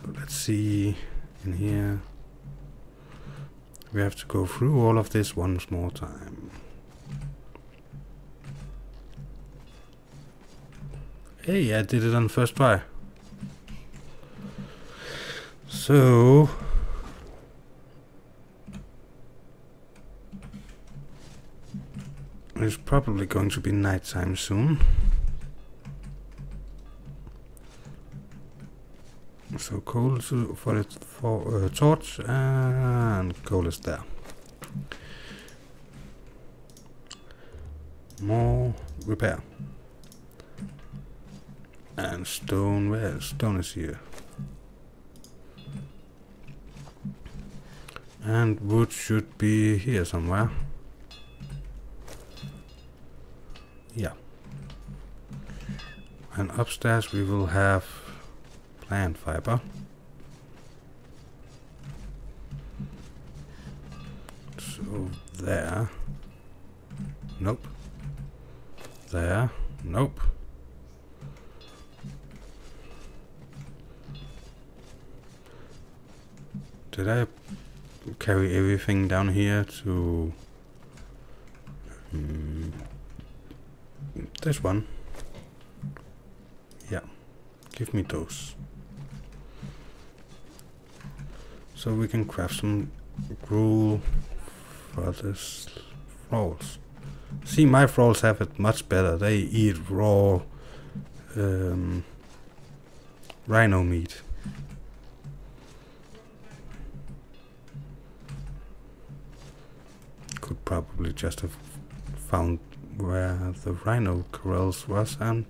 So let's see in here. We have to go through all of this once more time. Hey, I did it on the first try. So it's probably going to be nighttime soon. So coal for the torch, and coal is there. More repair. And stone, where stone is here. And wood should be here somewhere. Yeah. And upstairs we will have plant fiber. So there. Nope. There. Nope. Did I carry everything down here to this one? Yeah, give me those. So we can craft some gruel for this thralls. See, my thralls have it much better. They eat raw rhino meat. Could probably just have found where the rhino corrals was and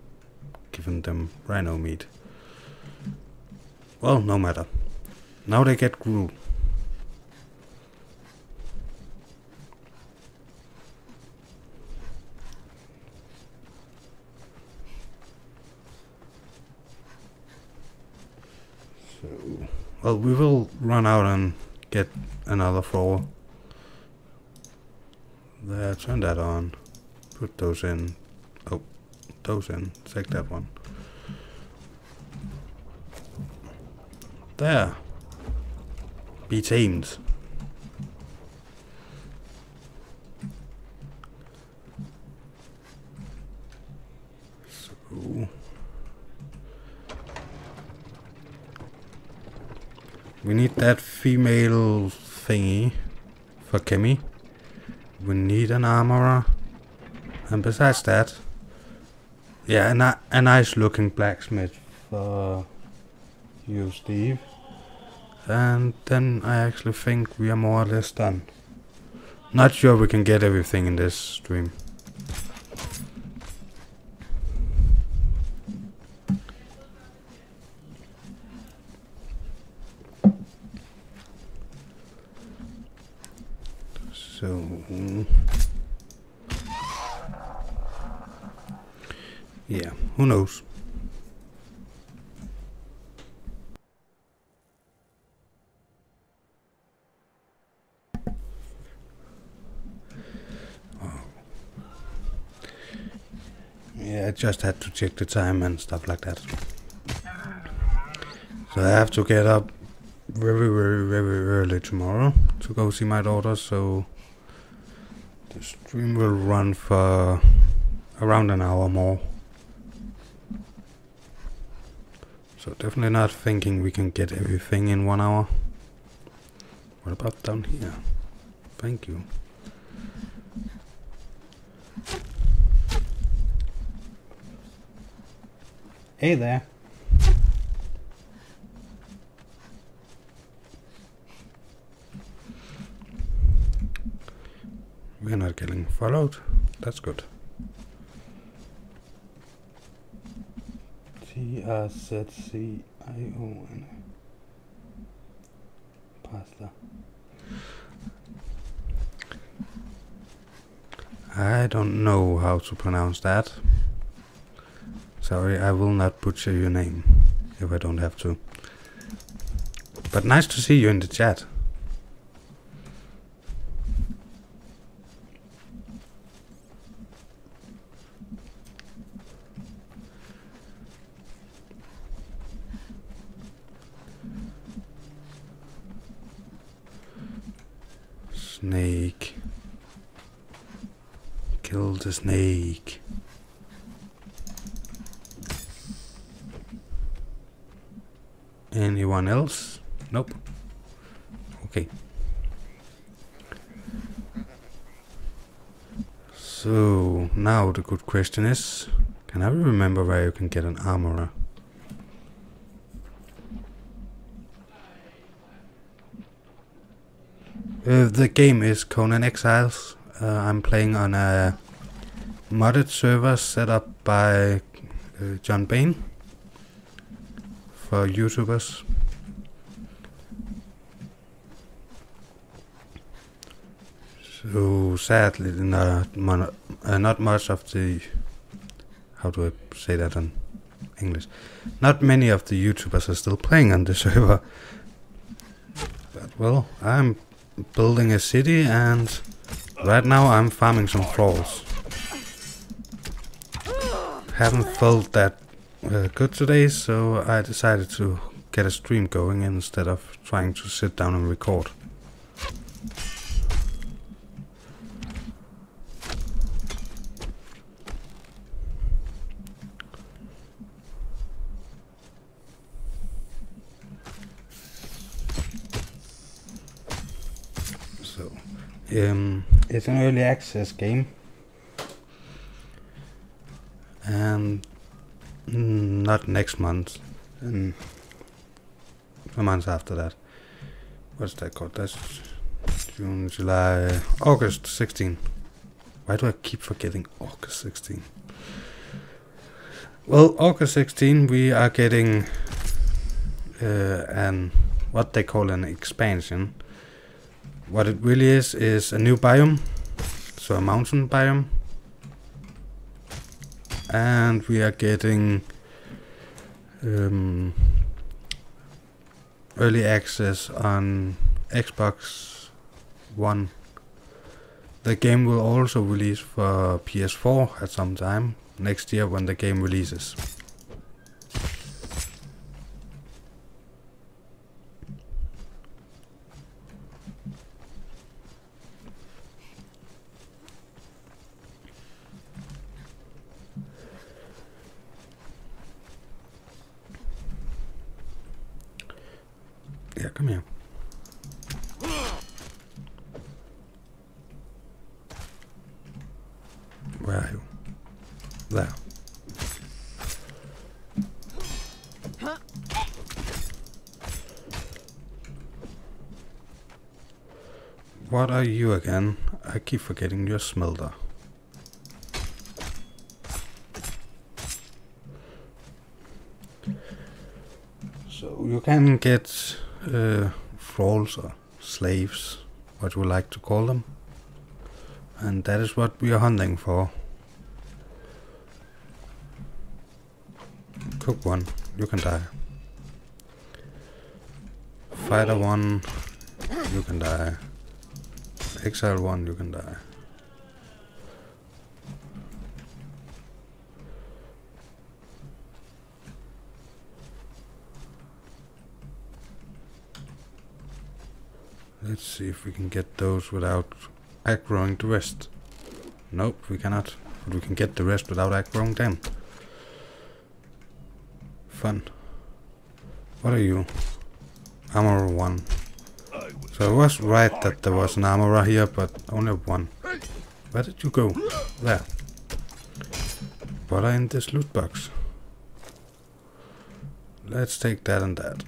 given them rhino meat. Well, no matter. Now they get gruel. So, well, we will run out and get another thaw. There, turn that on. Put those in. Oh, those in. Take that one. There. Be tamed. So we need that female thingy for Kemi. We need an armorer. And besides that, yeah, a nice looking blacksmith for you, Steve. And then I actually think we are more or less done. Not sure we can get everything in this stream. So yeah, who knows? Yeah, I just had to check the time and stuff like that. So I have to get up very early tomorrow to go see my daughter, so the stream will run for around an hour more. So definitely not thinking we can get everything in 1 hour. What about down here? Thank you. Hey there. We're not getting followed. That's good. TRZCION. Pasta. I don't know how to pronounce that. Sorry, I will not butcher your name if I don't have to. But nice to see you in the chat. Snake. Kill the snake. Anyone else? Nope. Okay. So now the good question is, can I remember where you can get an armorer? The game is Conan Exiles. I'm playing on a modded server set up by John Bain for YouTubers. So sadly, not much of the, how do I say that in English? Not many of the YouTubers are still playing on the server. But well, I'm building a city and right now I'm farming some tralls. Haven't felt that good today, so I decided to get a stream going instead of trying to sit down and record. So, it's an early access game, and not next month, and the months after that. What's that called? That's June, July, August 16. Why do I keep forgetting August 16? Well, August 16 we are getting what they call an expansion. What it really is a new biome, so a mountain biome, and we are getting early access on Xbox One. The game will also release for PS4 at some time next year when the game releases. Yeah, come here. Where are you? There. What are you again? I keep forgetting your smelter. So you can get thralls or slaves, what you like to call them. And that is what we are hunting for. Cook one, you can die. Fighter one, you can die. Exile one, you can die. Let's see if we can get those without aggroing the rest. Nope, we cannot. But we can get the rest without aggroing them. Fun. What are you? Armor 1. So I was right that there was an armorer here, but only one. Where did you go? There. What are in this loot box? Let's take that and that.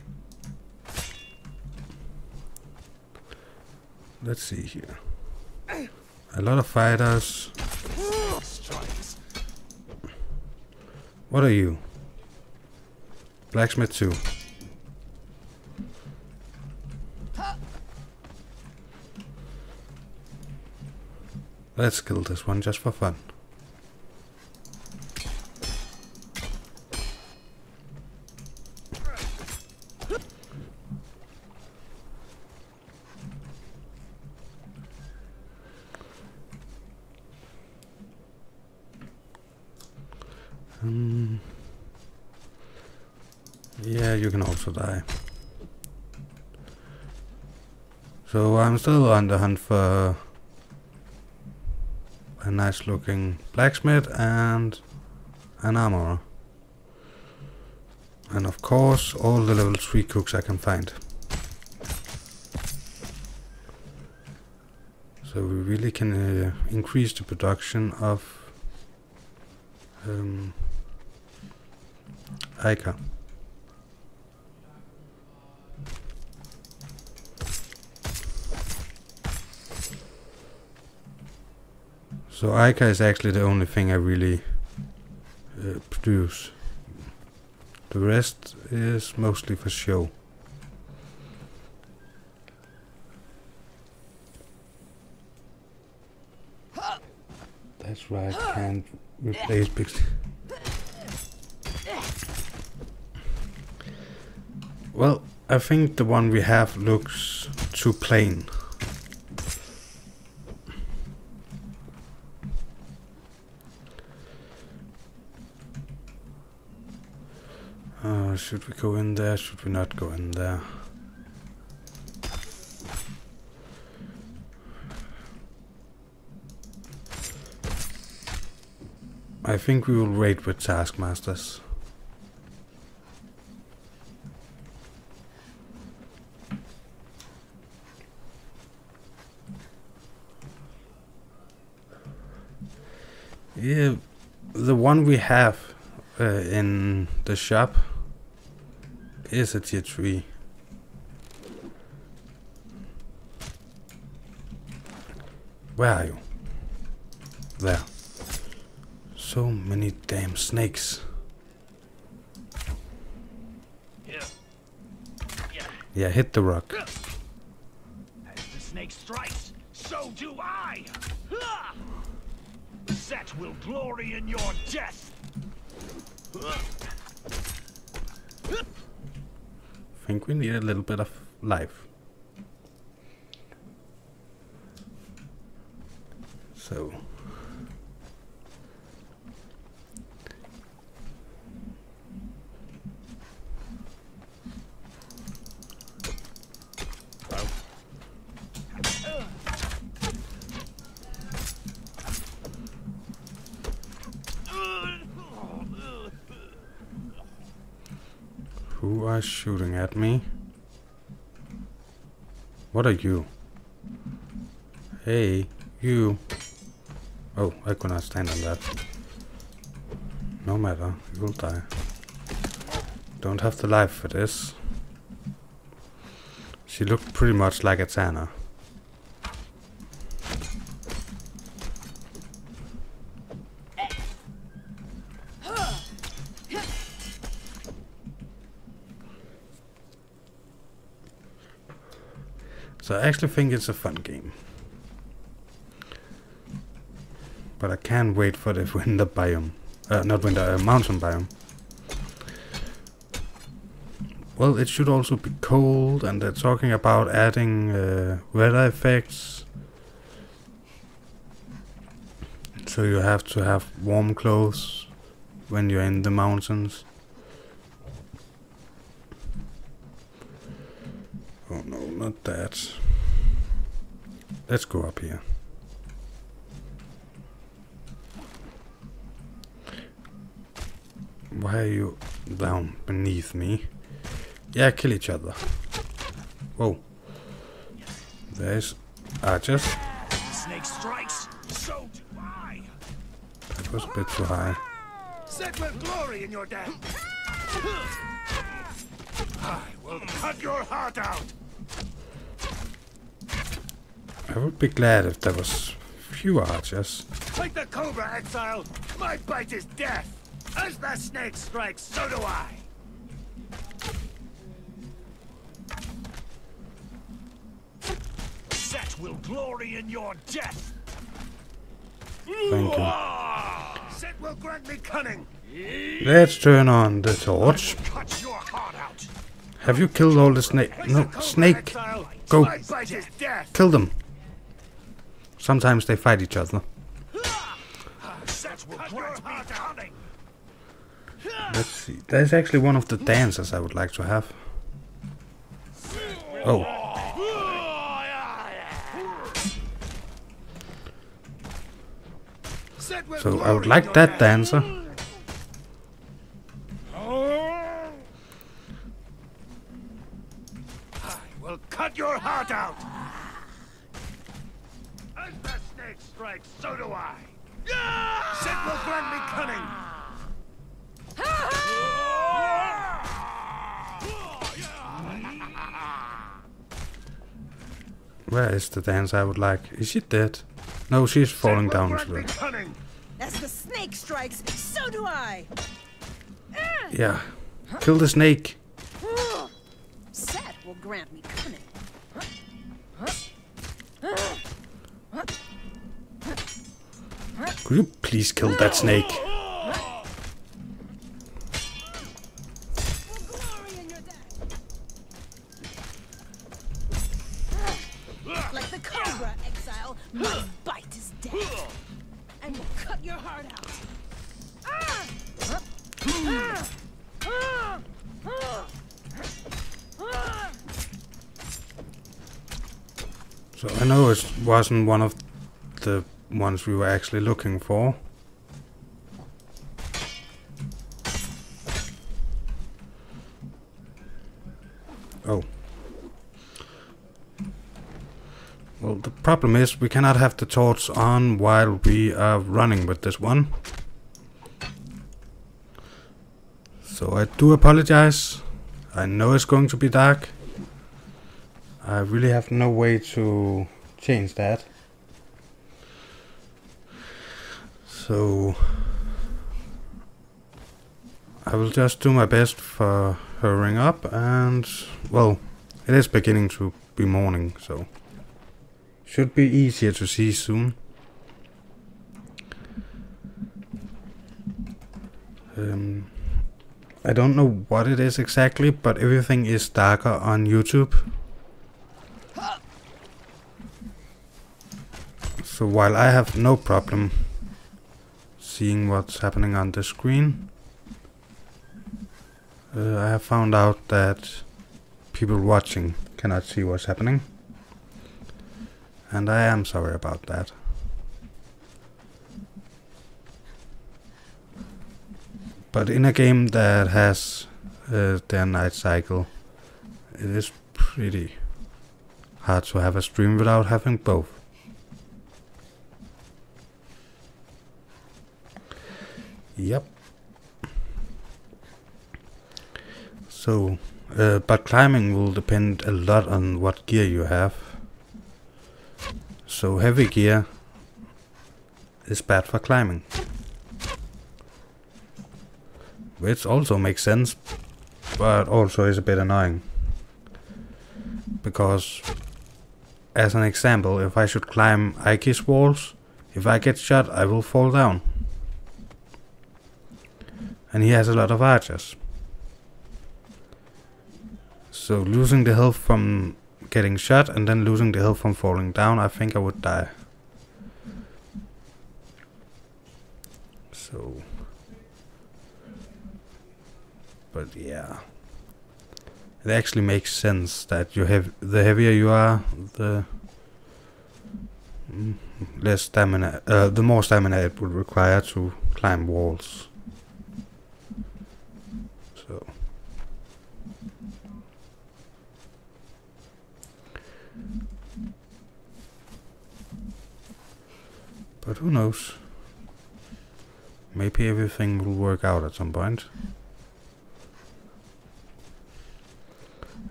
Let's see here. A lot of fighters. What are you? Blacksmith 2. Let's kill this one just for fun. Yeah, you can also die. So I'm still on the hunt for a nice looking blacksmith and an armorer. And of course all the level 3 cooks I can find. So we really can increase the production of Ica. So Ica is actually the only thing I really produce. The rest is mostly for show. That's right, can't replace big. Well, I think the one we have looks too plain. Should we go in there? Should we not go in there? I think we will raid with taskmasters. Yeah, the one we have in the shop is a tier 3. Where are you? There. So many damn snakes. Yeah, hit the rock.
As the snake strikes, so do I. Set will glory in your death.
Think we need a little bit of life. So who are shooting at me? What are you? Hey, you. Oh, I could not stand on that. No matter, you'll die. Don't have the life for this. She looked pretty much like a Tana. So I actually think it's a fun game. But I can't wait for the winter biome. Not winter, mountain biome. Well, it should also be cold, and they're talking about adding weather effects. So you have to have warm clothes when you're in the mountains. Oh no, not that. Let's go up here. Why are you down beneath me? Yeah, kill each other. Whoa. There's archers.
Snake strikes, so do I.
That was a bit too high.
Set with glory in your death. I will cut your heart out.
I would be glad if there was fewer archers.
Like the cobra, exile, my bite is death. As the snake strikes, so do I. Set will glory in your death.
Thank you.
Set will grant me cunning.
Let's turn on the torch.
Cut your heart out.
Have you killed all the snake? No, snake. Go.
My bite is death.
Kill them. Sometimes they fight each other.
Set will grant me cunning.
Let's see. There's actually one of the dancers I would like to have. Oh. So I would like that dancer.
I will cut your heart out. As the snake strikes, so do I. Set will grant me cunning.
Where is the dancer I would like? Is she dead? No, she's falling down to the...
As the snake strikes, so do I.
Yeah. Kill the snake.
Set will grant me cunning.
Could you please kill that snake?
Like the cobra, exile, my bite is death. And will cut your heart out.
So I know it wasn't one of the ones we were actually looking for. Oh. Well, the problem is we cannot have the torch on while we are running with this one. So I do apologize. I know it's going to be dark. I really have no way to change that. So I will just do my best for hurrying up, and well, it is beginning to be morning, so should be easier to see soon. I don't know what it is exactly, but everything is darker on YouTube. So while I have no problem seeing what's happening on the screen, I have found out that people watching cannot see what's happening, and I am sorry about that. But in a game that has their night cycle, it is pretty hard to have a stream without having both. Yep. So, but climbing will depend a lot on what gear you have. So heavy gear is bad for climbing. Which also makes sense, but also is a bit annoying. Because, as an example, if I should climb Ike's walls, if I get shot, I will fall down. And he has a lot of archers. So losing the health from getting shot and then losing the health from falling down, I think I would die. So... but yeah, it actually makes sense that you have the heavier you are, the less stamina, the more stamina it would require to climb walls. So, but who knows? Maybe everything will work out at some point.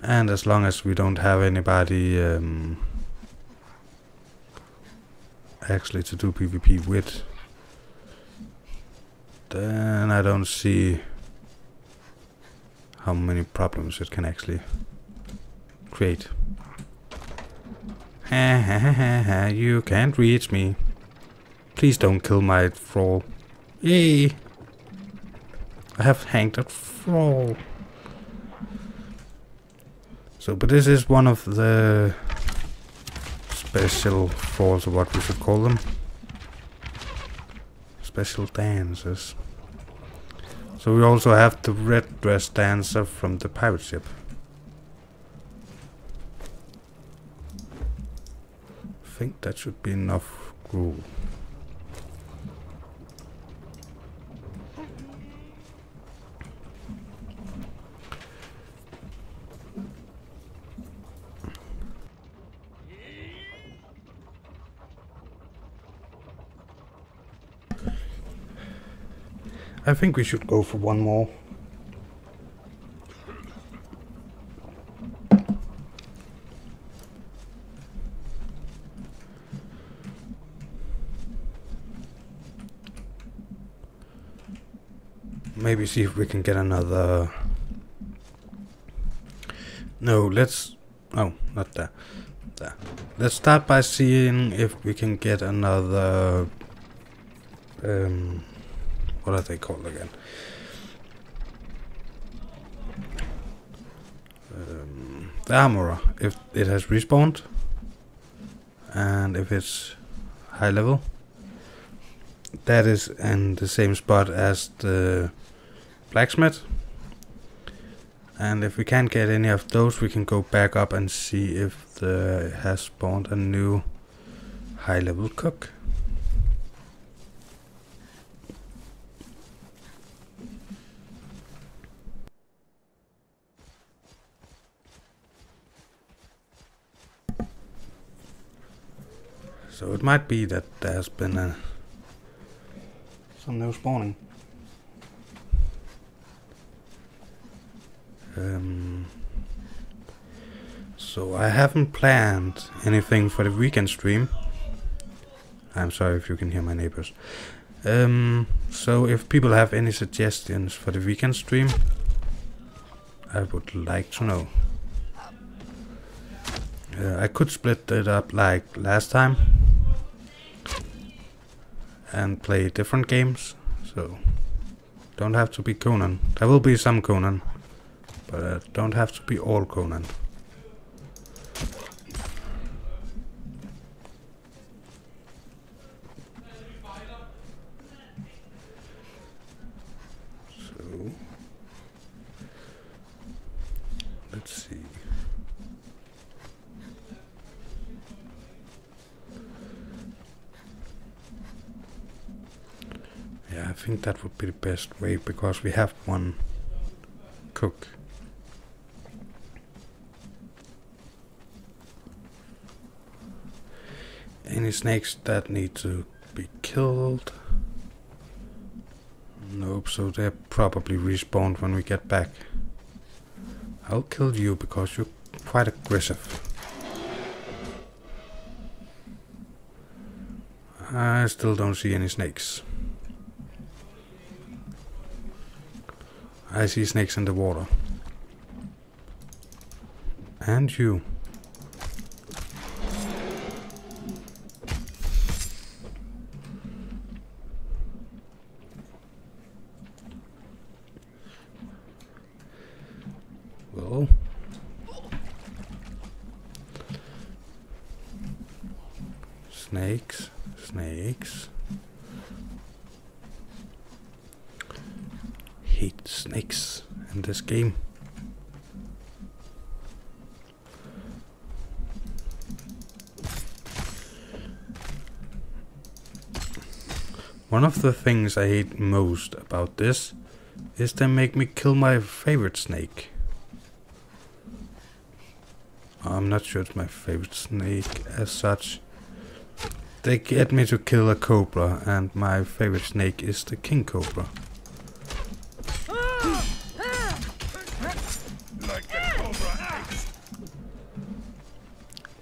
And as long as we don't have anybody actually to do PvP with, then I don't see how many problems it can actually create. Ha ha ha ha ha, you can't reach me. Please don't kill my thrall. Yay! I have hanged a thrall. So, but this is one of the special falls, or what we should call them. Special dances. So we also have the red dress dancer from the pirate ship. I think that should be enough gruel. I think we should go for one more. Maybe see if we can get another... No, let's... Oh, not there. There. Let's start by seeing if we can get another... what are they called again? The armorer, if it has respawned and if it's high level. That is in the same spot as the blacksmith. And if we can't get any of those, we can go back up and see if there has spawned a new high level cook. So it might be that there's been some new spawning. So I haven't planned anything for the weekend stream. I'm sorry if you can hear my neighbors. So if people have any suggestions for the weekend stream, I would like to know. I could split it up like last time and play different games, so don't have to be Conan. There will be some Conan, but don't have to be all Conan. So let's see. Yeah, I think that would be the best way, because we have one cook. Any snakes that need to be killed? Nope, so they're probably respawned when we get back. I'll kill you because you're quite aggressive. I still don't see any snakes. I see snakes in the water. And you. Well. Snakes. Snakes. Hate snakes in this game. One of the things I hate most about this is they make me kill my favorite snake. I'm not sure it's my favorite snake as such. They get me to kill a cobra, and my favorite snake is the king cobra.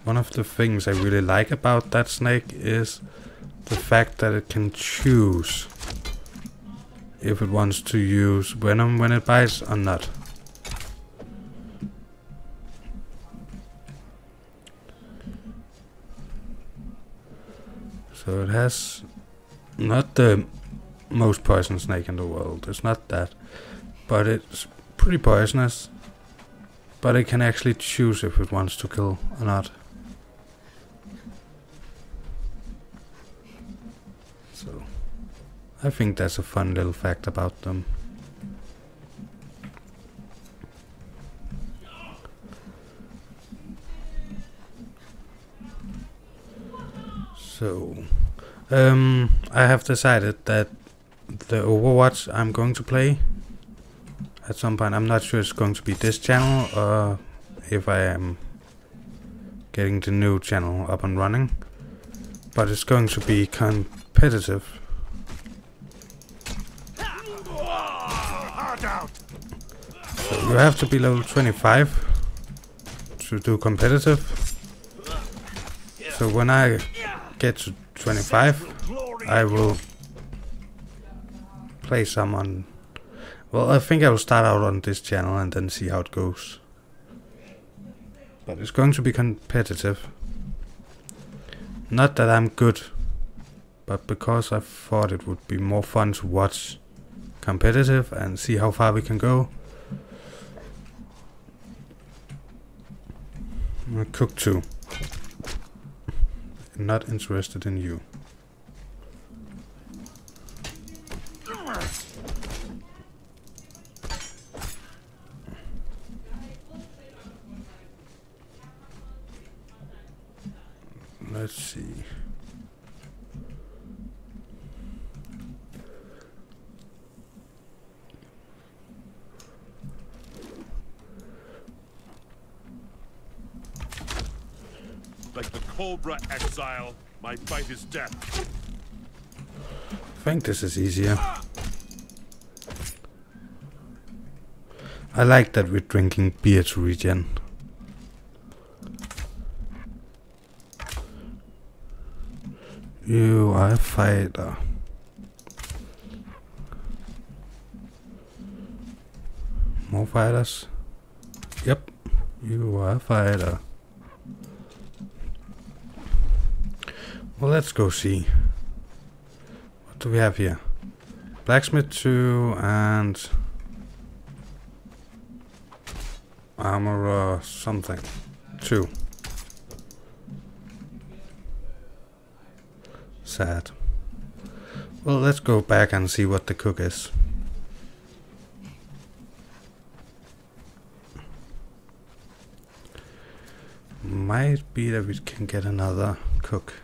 One of the things I really like about that snake is the fact that it can choose if it wants to use venom when it bites or not. So it has not the most poisonous snake in the world, it's not that, but it's pretty poisonous, but it can actually choose if it wants to kill or not. So I think that's a fun little fact about them. So I have decided that the Overwatch I'm going to play at some point, I'm not sure it's going to be this channel or if I am getting the new channel up and running, but it's going to be competitive. So you have to be level 25 to do competitive. So when I get to 25, I will play some on... Well, I think I will start out on this channel and then see how it goes. But it's going to be competitive. Not that I'm good, but because I thought it would be more fun to watch competitive and see how far we can go. I'm cook 2. Not interested in you. Let's see.
Like the Cobra Exile, my bite is death.
I think this is easier. I like that we're drinking beer to regen. You are a fighter. More fighters. Yep, you are a fighter. Well, let's go see. What do we have here? Blacksmith 2 and armorer something 2. Sad. Well, let's go back and see what the cook is. Might be that we can get another cook.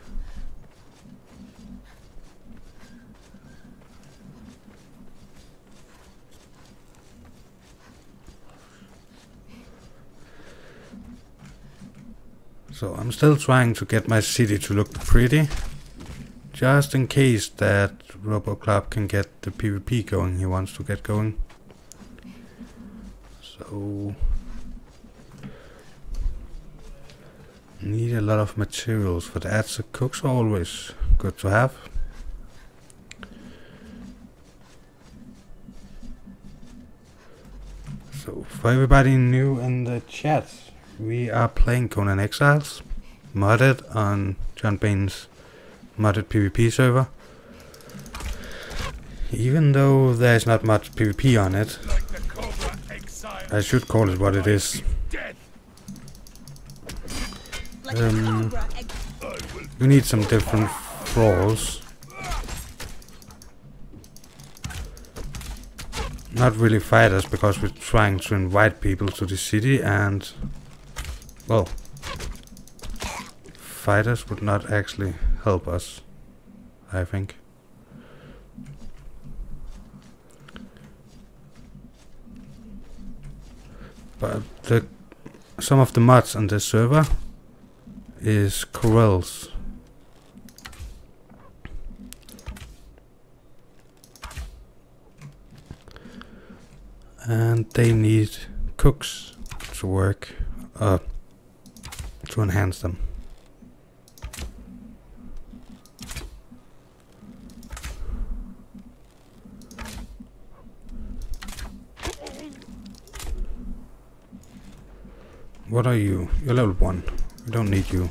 So I'm still trying to get my city to look pretty, just in case that RoboClub can get the PvP going he wants to get going. So need a lot of materials for that, so cooks are always good to have. So for everybody new in the chat, we are playing Conan Exiles Modded on John Bain's modded PvP server. Even though there's not much PvP on it, I should call it what it is. We need some different tralls. Not really fighters, because we're trying to invite people to the city, and well, fighters would not actually help us, I think. But some of the mods on this server is tralls. And they need cooks to work, to enhance them. What are you? You're level 1. We don't need you.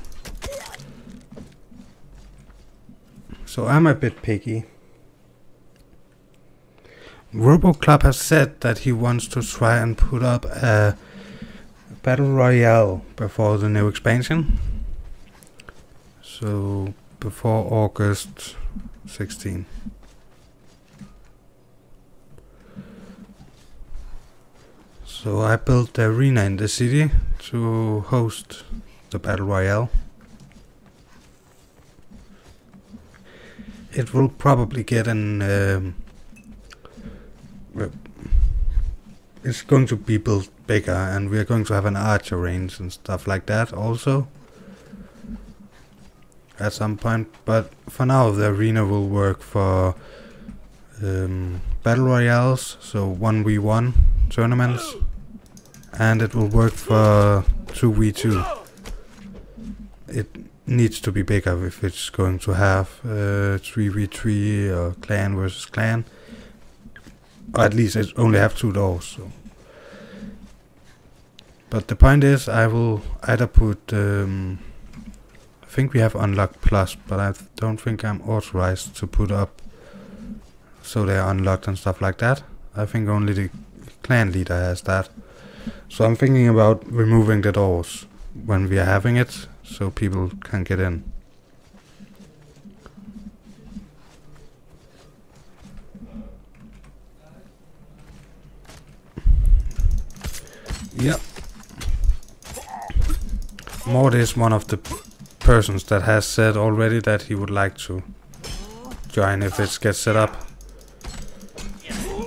So I'm a bit picky. RoboClub has said that he wants to try and put up a battle royale before the new expansion. So before August 16. So I built the arena in the city to host the battle royale. It will probably get an it's going to be built bigger, and we are going to have an archer range and stuff like that also at some point. But for now the arena will work for battle royales, so 1v1 tournaments, and it will work for 2v2. It needs to be bigger if it's going to have 3v3 or clan versus clan. Or at least it only have 2 doors. So. But the point is, I will either put I think we have unlocked plus, but I don't think I'm authorized to put up so they're unlocked and stuff like that. I think only the clan leader has that. So I'm thinking about removing the doors when we are having it, so people can get in. Yeah. Mord is one of the persons that has said already that he would like to join if it gets set up.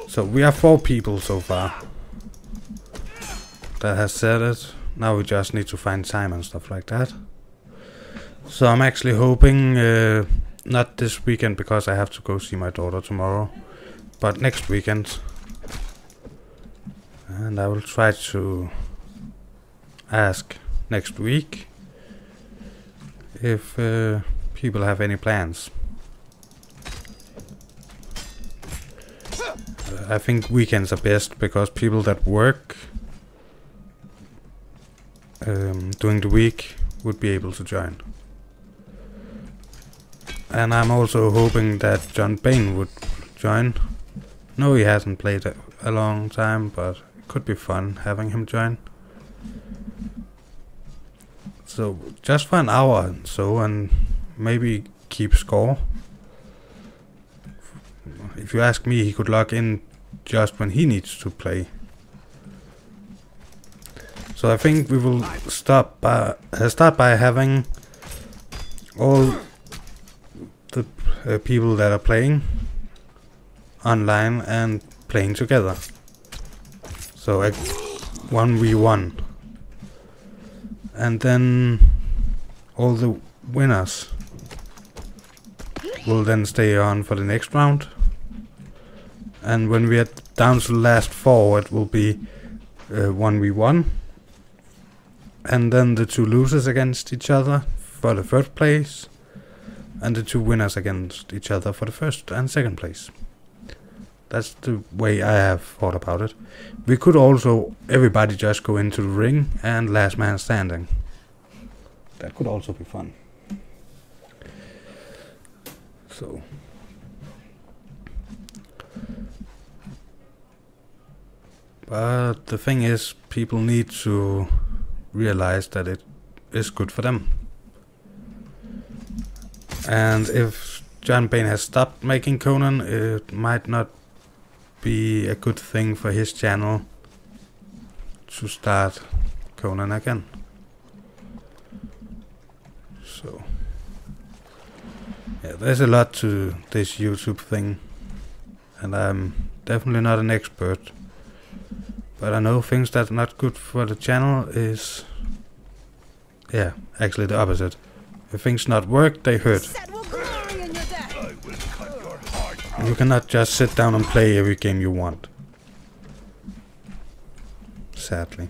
So we are 4 people so far that has said it. Now we just need to find time and stuff like that. So I'm actually hoping, not this weekend because I have to go see my daughter tomorrow, but next weekend And I will try to ask next week if people have any plans. I think weekends are best because people that work during the week would be able to join. And I'm also hoping that John Bain would join. No, he hasn't played a long time, but it could be fun having him join. So just for an hour and so, and maybe keep score. If you ask me, he could log in just when he needs to play. So I think we will start by having all the people that are playing online and playing together. So 1v1. And then all the winners will then stay on for the next round. And when we are down to the last 4, it will be 1v1. And then the 2 losers against each other for the 3rd place. And the 2 winners against each other for the 1st and 2nd place. That's the way I have thought about it. We could also, everybody just go into the ring and last man standing. That could also be fun. So. But the thing is, people need to realize that it is good for them. And if John Bain has stopped making Conan, it might not be a good thing for his channel to start Conan again. So yeah, there's a lot to this YouTube thing, and I'm definitely not an expert, but I know things that are not good for the channel is, yeah, actually the opposite. If things not work, they hurt. You cannot just sit down and play every game you want. Sadly.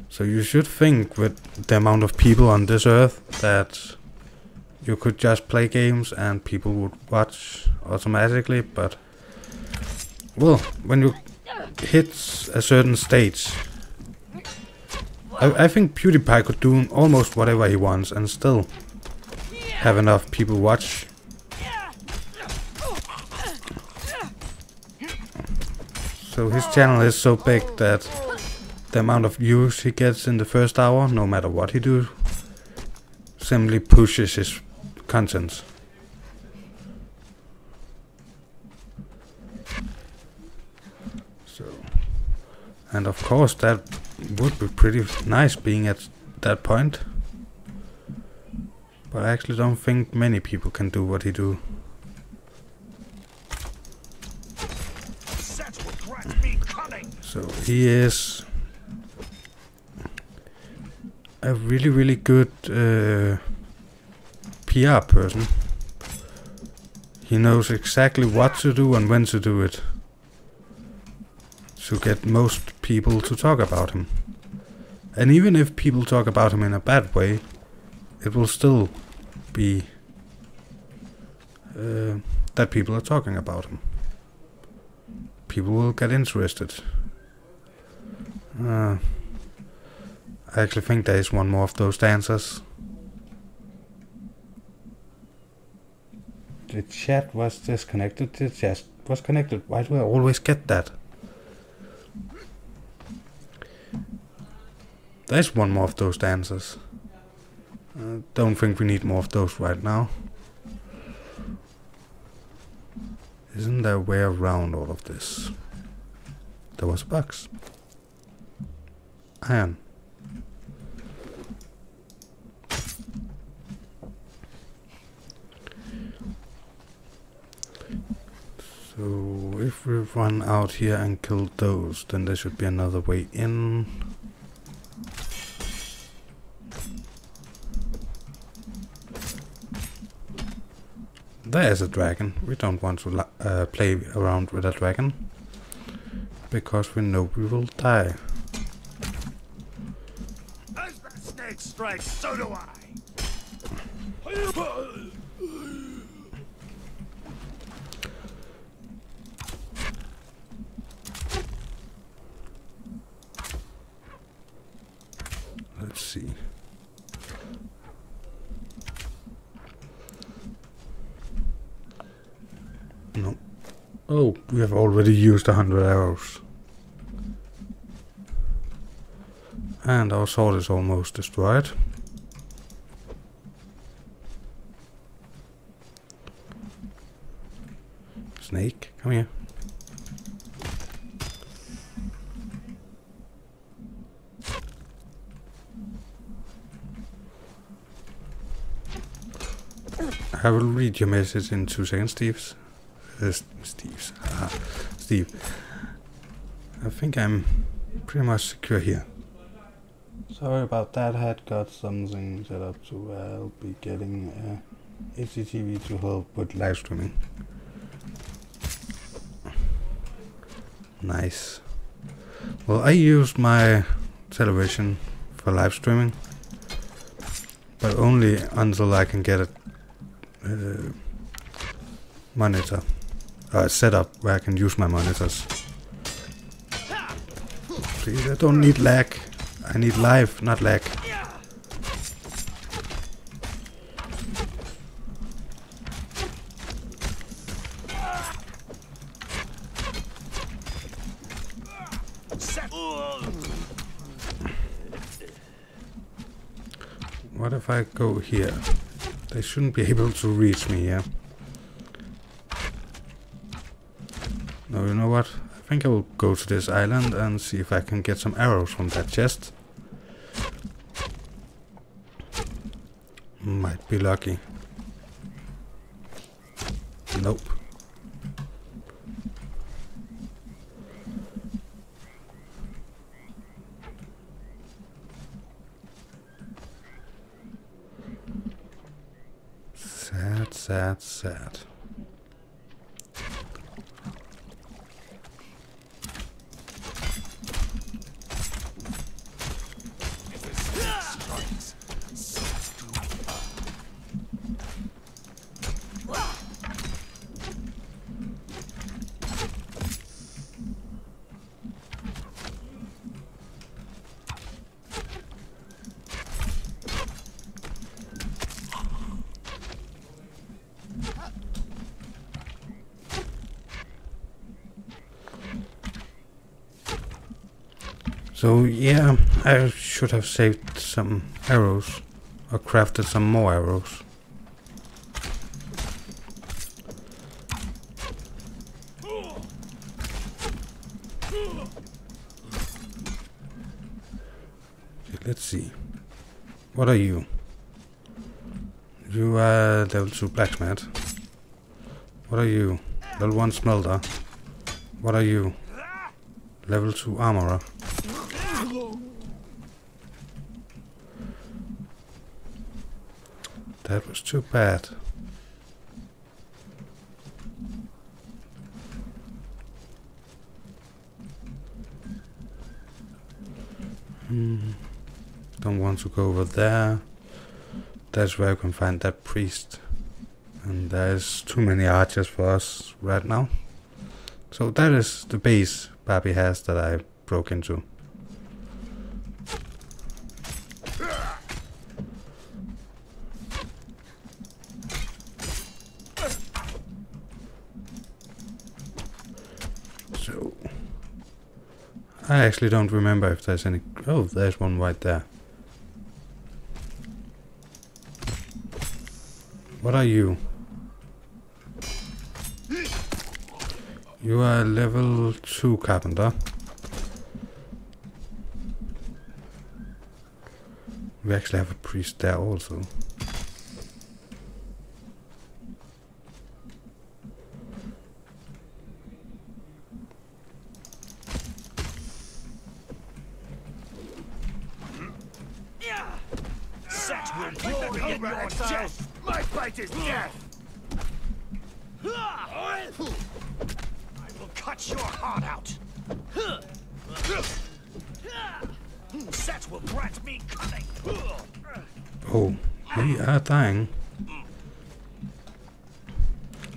So you should think with the amount of people on this earth that you could just play games and people would watch automatically, but well, when you hit a certain stage, I think PewDiePie could do almost whatever he wants and still have enough people watch. So his channel is so big that the amount of views he gets in the first hour, no matter what he do, simply pushes his content. So, and of course that would be pretty nice being at that point. But I actually don't think many people can do what he do. So he is a really good PR person. He knows exactly what to do and when to do it to get most people to talk about him. And even if people talk about him in a bad way, it will still be that people are talking about him. People will get interested. I actually think there is one more of those dancers. The chat was disconnected. The chat was connected. Why do I always get that? There's one more of those dancers. I don't think we need more of those right now. Isn't there a way around all of this? There was a box. Iron. So if we run out here and kill those, then there should be another way in. There is a dragon. We don't want to play around with a dragon, because we know we will die.
As the snake strikes, so do I.
Let's see. No. Oh, we have already used 100 arrows. And our sword is almost destroyed. Snake, come here. I will read your message in 2 seconds, Steve. Steve. I think I'm pretty much secure here. Sorry about that, I had got something set up to I'll be getting HDTV to help with live streaming. Nice. Well, I used my television for live streaming, but only until I can get a monitor set up where I can use my monitors. Please, I don't need lag. I need live, not lag. What if I go here? They shouldn't be able to reach me here. No, you know what? I think I will go to this island and see if I can get some arrows from that chest. Might be lucky. Nope. Sad, sad, sad. So yeah, I should have saved some arrows or crafted some more arrows. Let's see. What are you? You are level 2 blacksmith. What are you? Level 1 smelter. What are you? Level 2 armorer. That was too bad. Don't want to go over there. That's where I can find that priest. And there's too many archers for us right now. So that is the base Barbie has that I broke into. So I actually don't remember if there's any... Oh, there's one right there. What are you? You are a level 2 carpenter. We actually have a priest there also.
My bite is death! I will cut your heart out! Set will grant me cunning.
Oh, we are dying.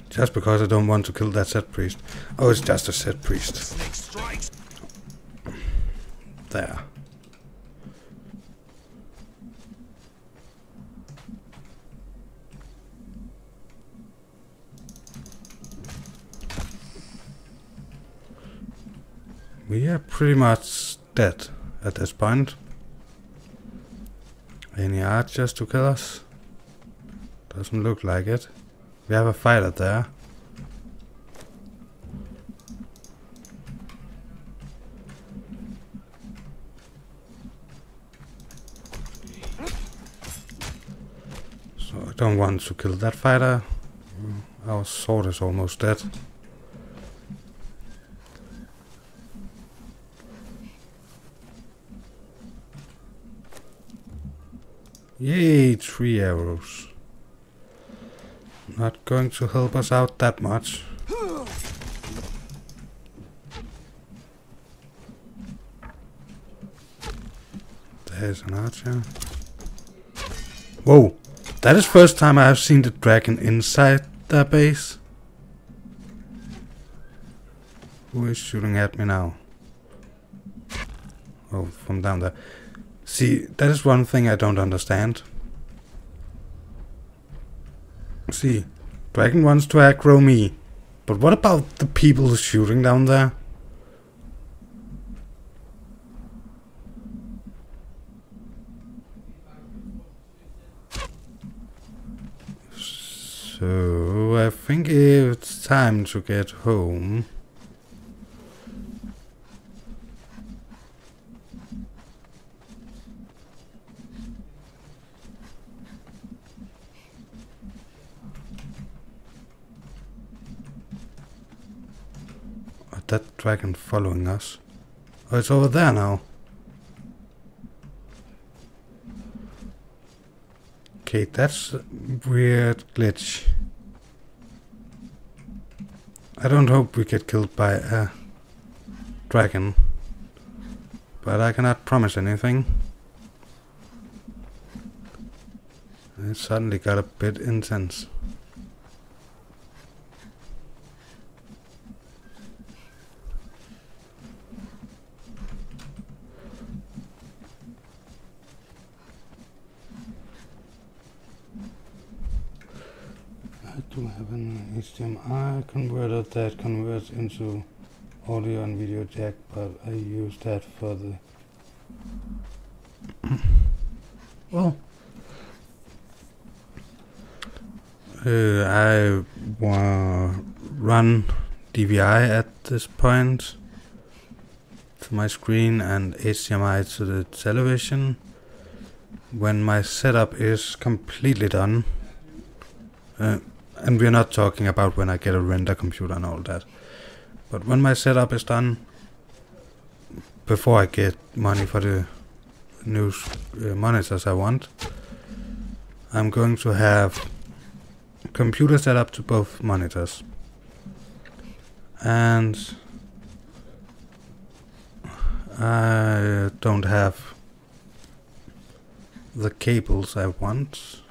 Just because I don't want to kill that set priest. Oh, it's just a set priest.
Snake strikes.
There. We are pretty much dead at this point. Any archers to kill us? Doesn't look like it. We have a fighter there. So I don't want to kill that fighter. Our sword is almost dead. Yay, 3 arrows. Not going to help us out that much. There's an archer. Whoa! That is first time I have seen the dragon inside their base. Who is shooting at me now? Oh, from down there. See, that is one thing I don't understand. See, dragon wants to aggro me, but what about the people shooting down there? So, I think it's time to get home. That dragon following us. Oh, it's over there now. Okay, that's a weird glitch. I don't hope we get killed by a dragon, but I cannot promise anything. It suddenly got a bit intense. I do have an HDMI converter that converts into audio and video jack, but I use that for the well, I run DVI at this point to my screen and HDMI to the television. When my setup is completely done, and we're not talking about when I get a render computer and all that, but when my setup is done, before I get money for the new monitors I want, I'm going to have computer set up to both monitors, and I don't have the cables I want.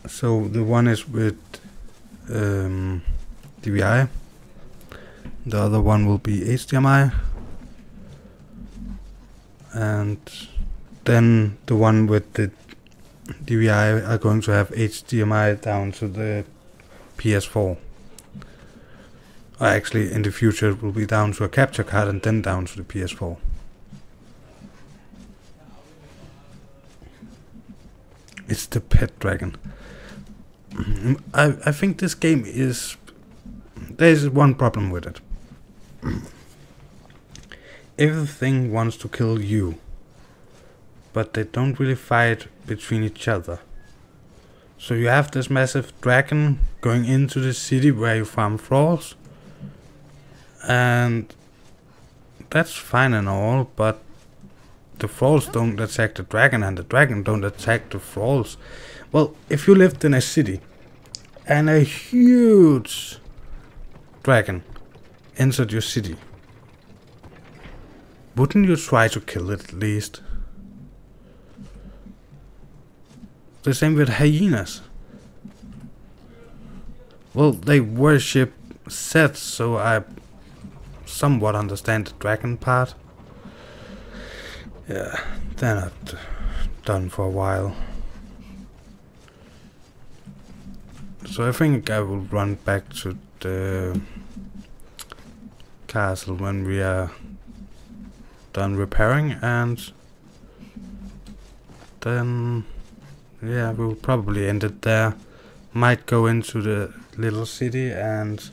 So the one is with DVI, the other one will be HDMI, and then the one with the DVI are going to have HDMI down to the PS4. Or actually, in the future it will be down to a capture card and then down to the PS4. It's the pet dragon. I think this game is... There's one problem with it. Everything wants to kill you, but they don't really fight between each other. So you have this massive dragon going into the city where you farm thralls, and that's fine and all, but the thralls don't attack the dragon and the dragon don't attack the thralls. Well, if you lived in a city and a huge dragon entered your city, wouldn't you try to kill it at least? The same with hyenas. Well, they worship sets, so I somewhat understand the dragon part. Yeah, they're not done for a while. So I think I will run back to the castle when we are done repairing, and then yeah, we'll probably end it there. Might go into the little city and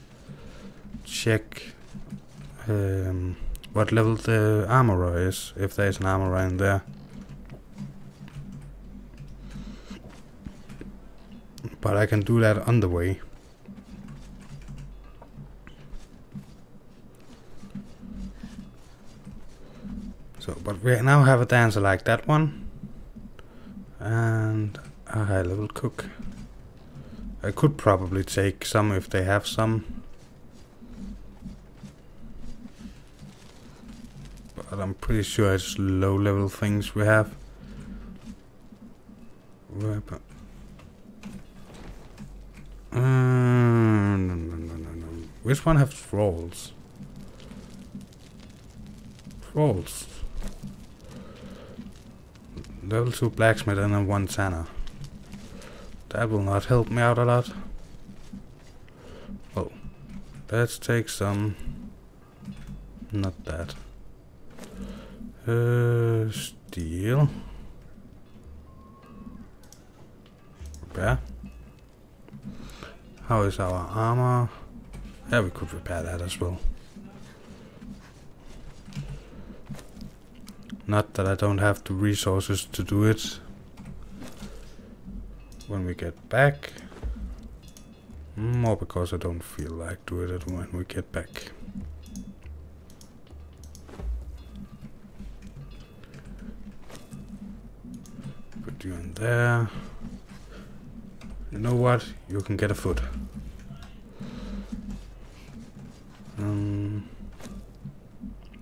check what level the armorer is, if there's an armorer in there. But I can do that on the way. So, but we now have a dancer like that one. And a high level cook. I could probably take some if they have some. But I'm pretty sure it's low level things we have. No. Which one have tralls? Tralls. Level 2 blacksmith and then 1 tanner. That will not help me out a lot. Oh, let's take some. Not that. Steel. Repair. How is our armor? Yeah, we could repair that as well. Not that I don't have the resources to do it when we get back. More because I don't feel like doing it when we get back. Put you in there. You know what? You can get a foot.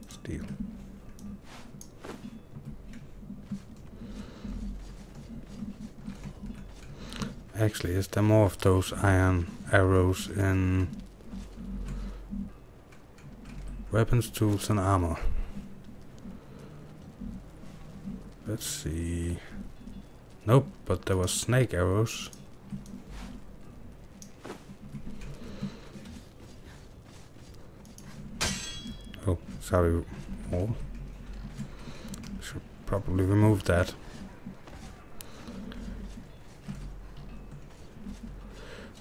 Steel. Actually, is there more of those iron arrows in weapons, tools, and armor? Let's see. Nope, but there was snake arrows. Oh, sorry. Oh. Should probably remove that.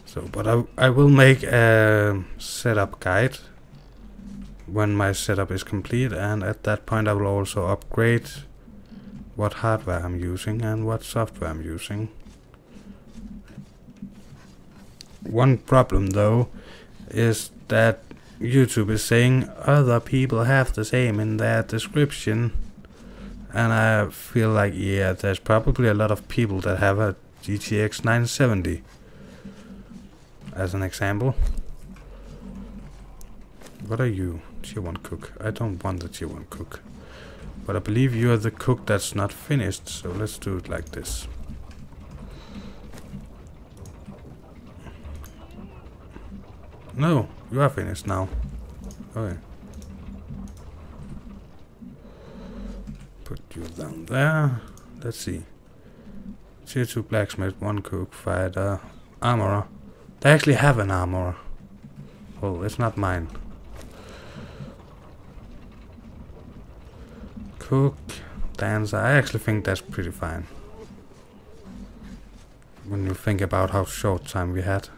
So, but I will make a setup guide when my setup is complete, and at that point I will also upgrade what hardware I'm using and what software I'm using. One problem though is that YouTube is saying other people have the same in their description, and I feel like, yeah, there's probably a lot of people that have a GTX 970 as an example. What are you? Tier 1 cook. I don't want the tier 1 cook, but I believe you are the cook that's not finished, so let's do it like this. No, you are finished now. Okay. Put you down there. Let's see. Tier 2 blacksmith, 1 cook, fighter, armorer. They actually have an armorer. Oh, it's not mine. Cook, dancer. I actually think that's pretty fine. When you think about how short time we had.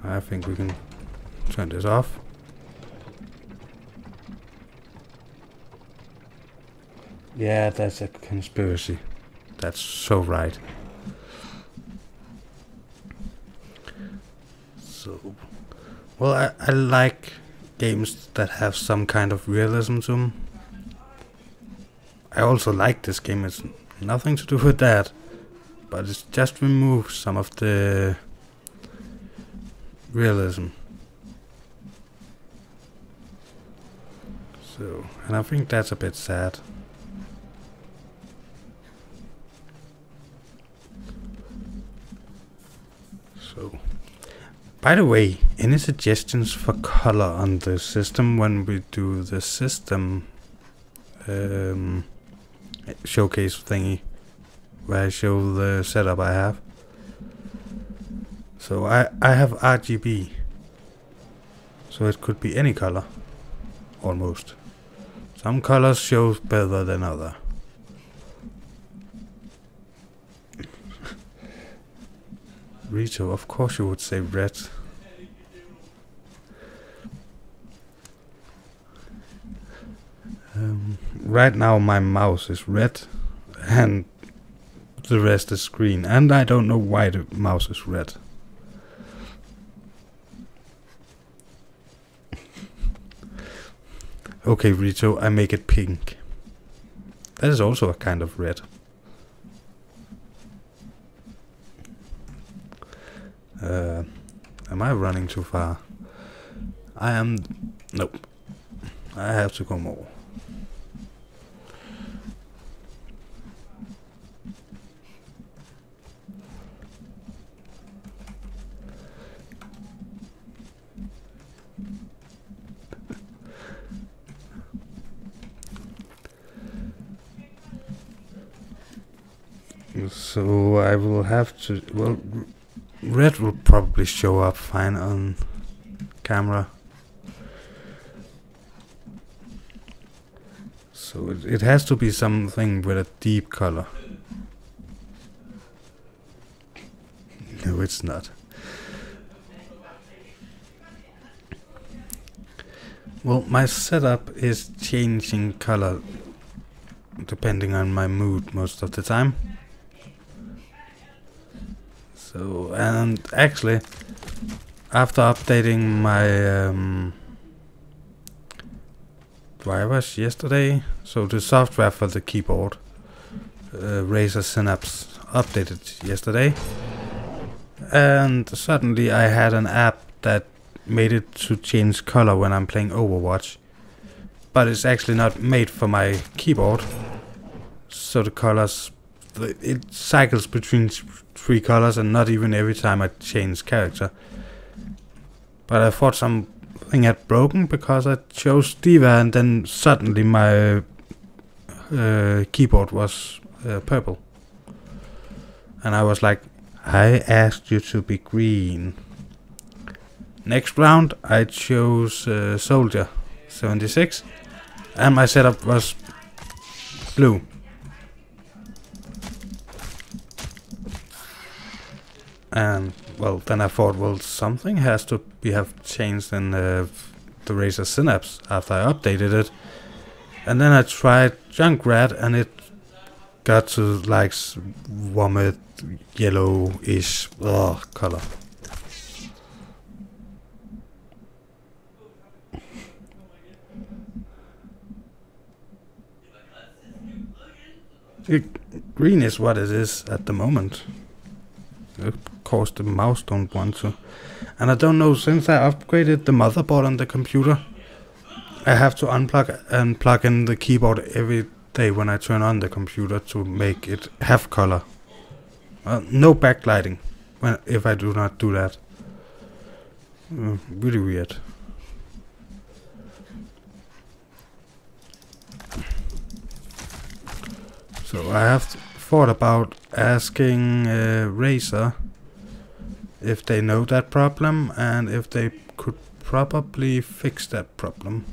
I think we can turn this off. Yeah, that's a conspiracy. That's so right. So, well, I like games that have some kind of realism to them. I also like this game. It's nothing to do with that. but it just removes some of the realism. So, and I think that's a bit sad. So, by the way, any suggestions for color on the system when we do the system showcase thingy, where I show the setup I have? So I have RGB, so it could be any color, almost. Some colors show better than other. Rito, of course you would say red. Right now my mouse is red and the rest is green, and I don't know why the mouse is red. Okay, Rito, I make it pink. That is also a kind of red. Am I running too far? I am. Nope. I have to go more. So I will have to, well, red will probably show up fine on camera. So it has to be something with a deep color. No, it's not. Well, my setup is changing color depending on my mood most of the time. So, and actually, after updating my drivers yesterday, so the software for the keyboard, Razer Synapse, updated yesterday, and suddenly I had an app that made it to change color when I'm playing Overwatch, but it's actually not made for my keyboard, so the colors, it cycles between 3 colors and not even every time I change character. But I thought something had broken because I chose Diva and then suddenly my keyboard was purple. And I was like, I asked you to be green. Next round I chose Soldier 76 and my setup was blue. And well, then I thought, well, something has to have changed in the Razer Synapse after I updated it. And then I tried Junkrat and it got to like vomit yellowish color. Green is what it is at the moment. Of course the mouse don't want to. And I don't know, since I upgraded the motherboard on the computer, I have to unplug and plug in the keyboard every day when I turn on the computer to make it have color. No backlighting if I do not do that. Really weird. So I have thought about asking Razer if they know that problem and if they could probably fix that problem,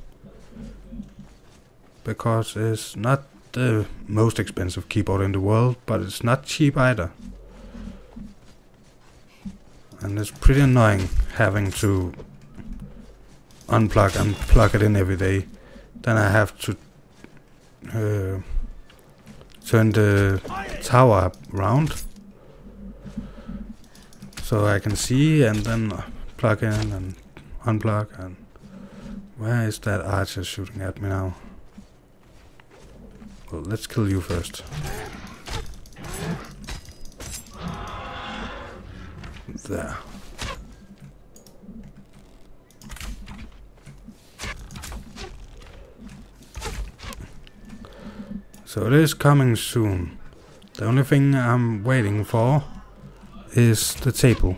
because it's not the most expensive keyboard in the world, but it's not cheap either, and it's pretty annoying having to unplug and plug it in every day. Then I have to turn the tower around so I can see, and then plug in and unplug. And where is that archer shooting at me now? Well, let's kill you first. There. So it is coming soon. The only thing I'm waiting for is the table.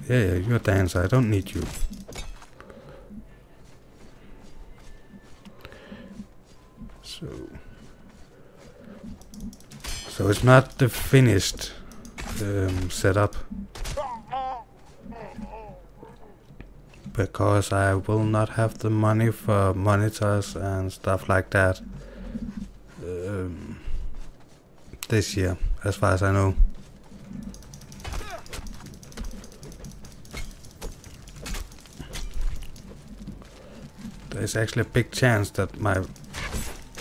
Yeah, you're a dancer, I don't need you. So it's not the finished setup. Because I will not have the money for monitors and stuff like that this year, as far as I know. There's actually a big chance that my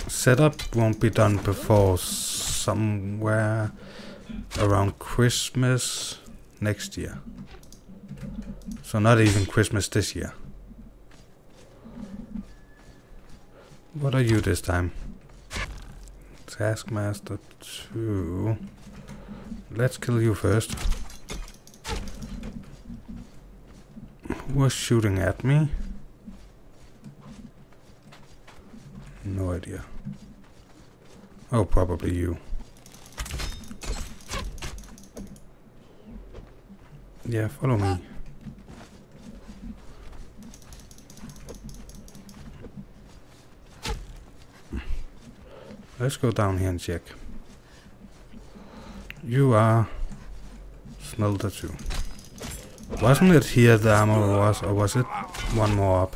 setup won't be done before somewhere around Christmas next year. So not even Christmas this year. What are you this time? Taskmaster 2. Let's kill you first. Who was shooting at me? No idea. Oh, probably you. Yeah, follow me. Let's go down here and check. You are Smelter 2. Wasn't it here the armor was, or was it one more up?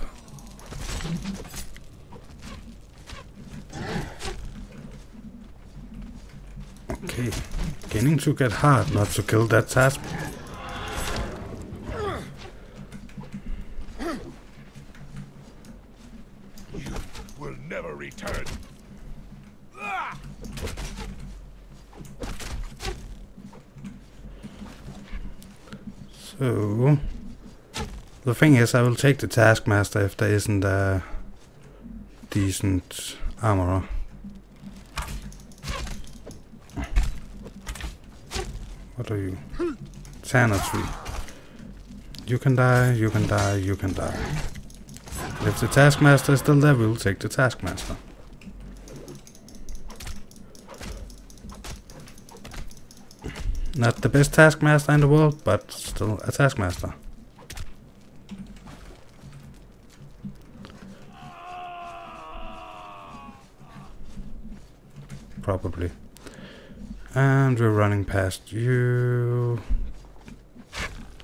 Okay, beginning to get hard not to kill that task.
You will never return.
So, the thing is, I will take the Taskmaster if there isn't a decent armorer. What are you? Tanner 3. You can die, you can die, you can die. If the Taskmaster is still there, we'll take the Taskmaster. Not the best Taskmaster in the world, but still a Taskmaster. Probably. And we're running past you.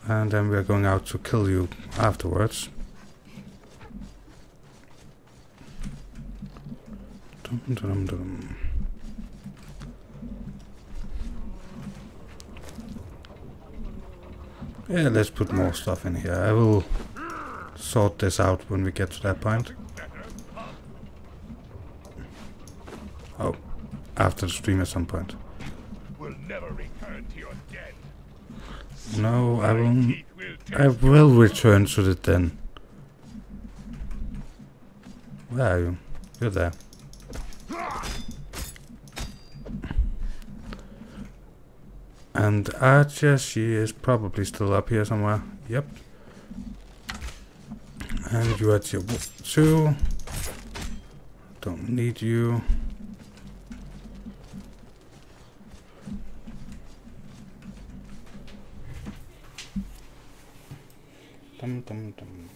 And then we're going out to kill you afterwards. Dum, dum, dum. Yeah, let's put more stuff in here. I will sort this out when we get to that point. Oh, after the stream at some point.
Will never return to your den.
No, I will return to the den. Where are you? You're there. And Archer, she is probably still up here somewhere. Yep. And you are tier 2. Don't need you. Dum dum dum.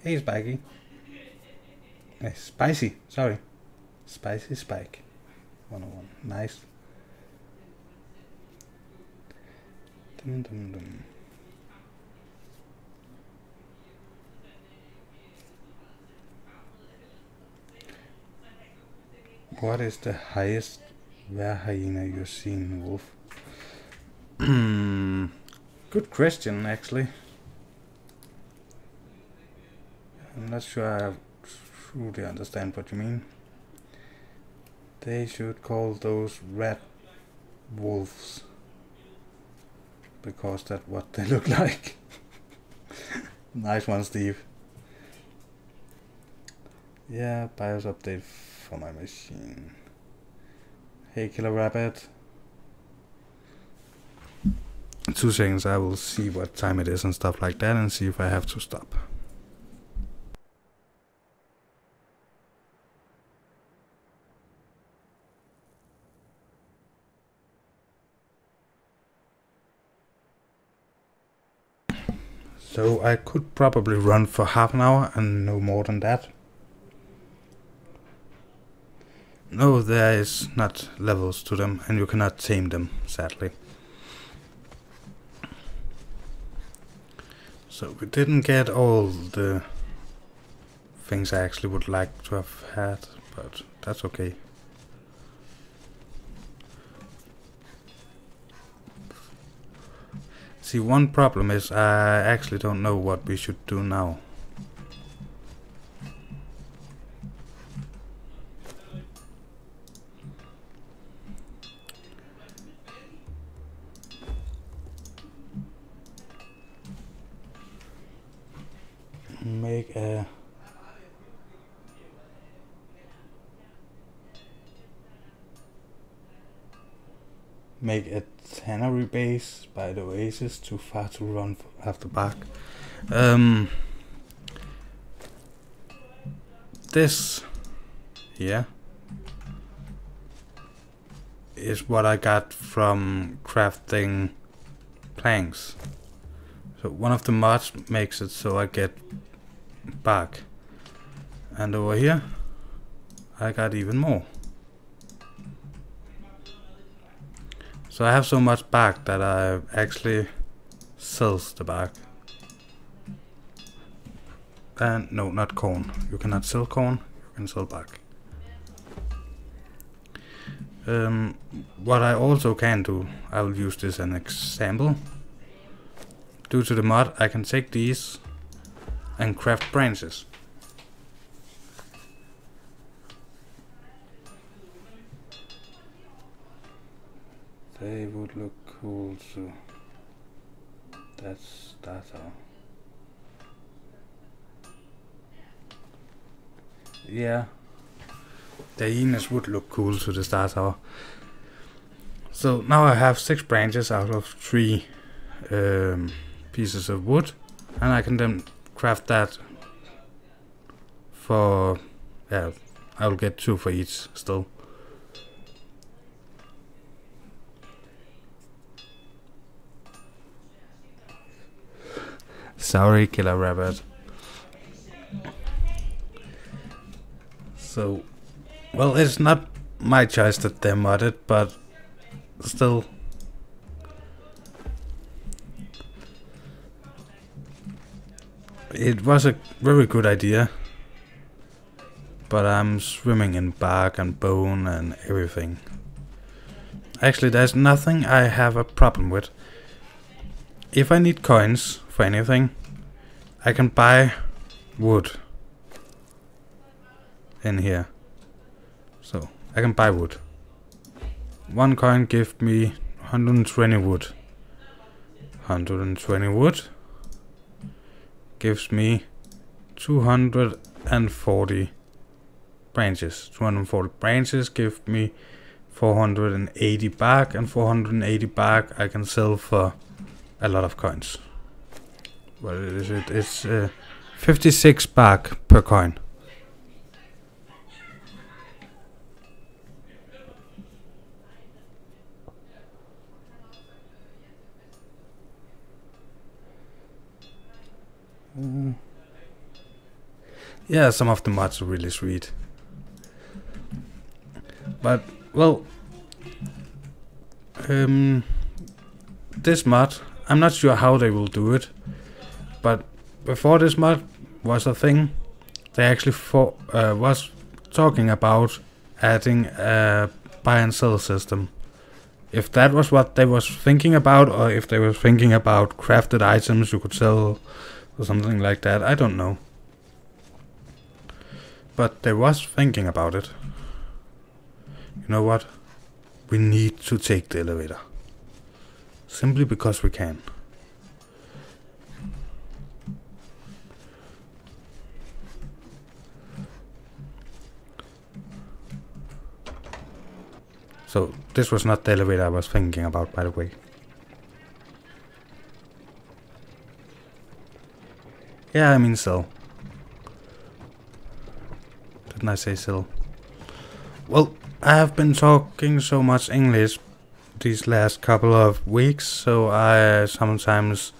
Hey, Spiky. Spicy, sorry. Spicy Spike. 101. Nice. Dum dum dum. What is the highest were hyena you've seen, Wolf? Good question, actually. I'm not sure I truly understand what you mean. They should call those red wolves, because that's what they look like. Nice one, Steve. Yeah, BIOS update for my machine. Hey, Killer Rabbit. 2 seconds, I will see what time it is and stuff like that and see if I have to stop. So I could probably run for half an hour and no more than that. No, there is not levels to them and you cannot tame them, sadly. So we didn't get all the things I actually would like to have had, but that's okay. See, one problem is I actually don't know what we should do now. Make a tannery base by the oasis. Too far to run after bark. This here is what I got from crafting planks. So one of the mods makes it so I get bark, and over here I got even more. So I have so much bark that I actually sells the bark. And no, not corn. You cannot sell corn, you can sell bark. What I also can do, I will use this as an example. Due to the mod, I can take these and craft branches. They would look cool too. That's how. Yeah, the hyenas would look cool to the Star Tower. So now I have 6 branches out of 3 pieces of wood, and I can then craft that for, yeah, I'll get 2 for each still. Sorry, Killer Rabbit. So, well, it's not my choice that they're modded, but still. It was a very good idea, but I'm swimming in bark and bone and everything. Actually, there's nothing I have a problem with. If I need coins for anything, I can buy wood in here. So I can buy wood. 1 coin gives me 120 wood. 120 wood gives me 240 branches. 240 branches give me 480 bark, and 480 bark I can sell for a lot of coins. What is it? It's 56 bark per coin. Yeah, some of the mods are really sweet. But, well, this mod, I'm not sure how they will do it, but before this mod was a thing, they actually was talking about adding a buy and sell system. If that was what they was thinking about, or if they were thinking about crafted items you could sell or something like that, I don't know. But they was thinking about it. You know what? We need to take the elevator. Simply because we can. So this was not the elevator I was thinking about, by the way. Yeah, I mean cell. Didn't I say cell? Well, I have been talking so much English these last couple of weeks, so I sometimes,